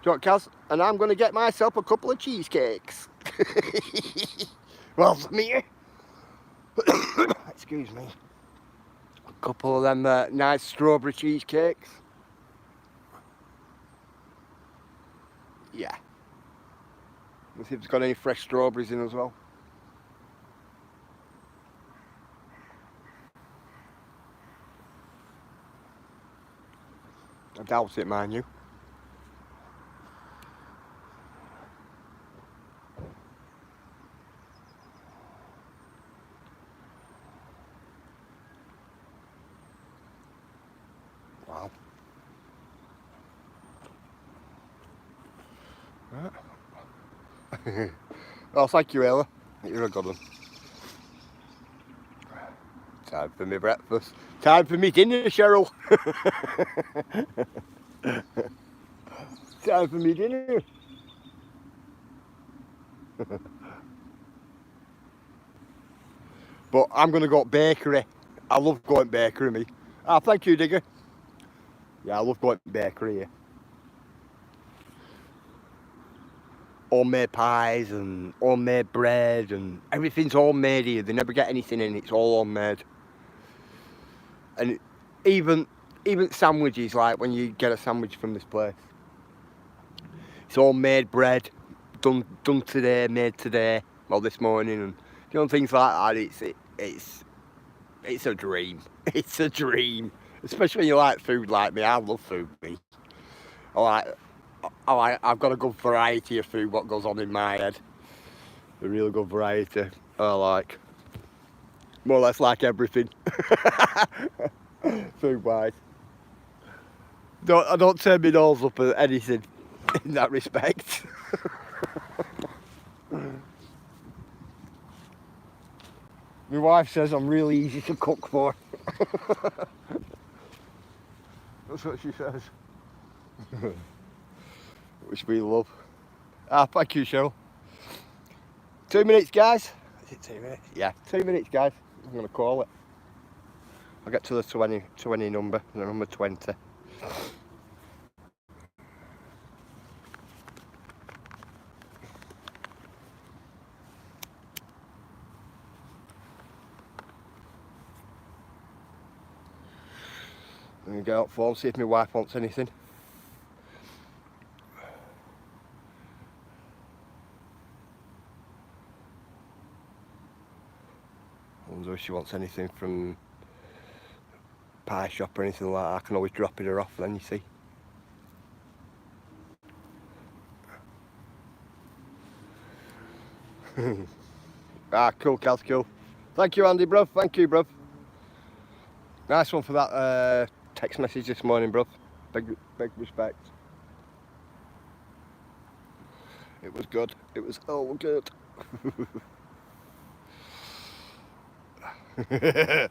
Do you know what, Kaz? And I'm going to get myself a couple of cheesecakes. Well, some here. Excuse me. A couple of them nice strawberry cheesecakes. Yeah. Let's see if it's got any fresh strawberries in as well. I doubt it, mind you. Wow. Right. Oh, thank you, Ella. You're a good one. Time for me breakfast. Time for me dinner, Cheryl. Time for me dinner. But I'm going to go to bakery. I love going to bakery, me. Ah, thank you, Digger. Yeah, I love going to bakery here. Homemade pies and homemade bread and everything's homemade here. They never get anything in, it's all homemade. And even sandwiches, like when you get a sandwich from this place, it's homemade bread, done today, made today, well this morning, and you know, things like that. It's a dream. It's a dream. Especially when you like food like me. I love food, me. I've got a good variety of food, what goes on in my head. A real good variety. I like. More or less like everything. Food wise. I don't turn my nose up at anything in that respect. My wife says I'm really easy to cook for. That's what she says. Which we love. Ah, thank you, Cheryl. 2 minutes, guys. Is it 2 minutes? Yeah, 2 minutes, guys. I'm going to call it. I'll get to the 20 number, the number 20. I'm going to get out phone, see if my wife wants anything. I wonder if she wants anything from pie shop or anything like that. I can always drop it her off then, you see. Ah, cool, Cal's cool. Thank you, Andy, bruv. Thank you, bruv. Nice one for that text message this morning, bruv. Big respect. It was good. It was all good. I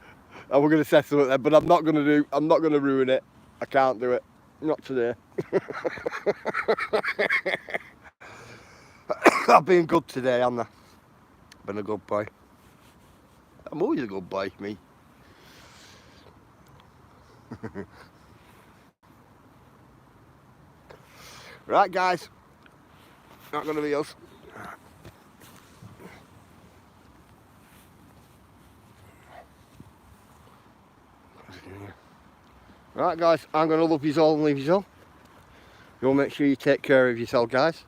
was going to say something there, but I'm not going to ruin it. I can't do it. Not today. I've been good today, haven't I? Been a good boy. I'm always a good boy, me. Right, guys. Not going to be us. Right, guys, I'm going to love you all and leave you all. You'll make sure you take care of yourself, guys.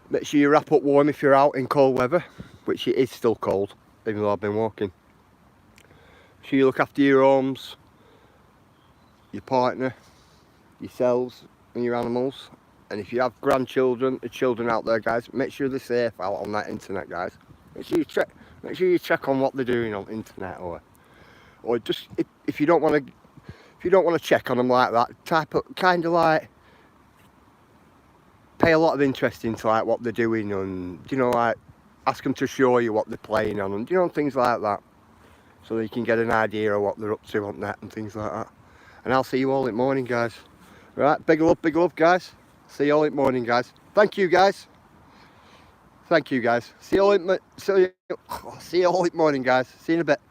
Make sure you wrap up warm if you're out in cold weather, which it is still cold, even though I've been walking. Make sure you look after your homes, your partner, yourselves and your animals. And if you have grandchildren or children out there, guys, make sure they're safe out on that internet, guys. Make sure you check on what they're doing on the internet, or just if you don't want to check on them like that, kind of like pay a lot of interest into like what they're doing, and you know, like ask them to show you what they're playing on, and you know, things like that, so that you can get an idea of what they're up to on that and things like that. And I'll see you all in the morning, guys. Right, big love, guys. See you all in the morning, guys. Thank you, guys. Thank you, guys. See you all in the morning, guys. See you in a bit.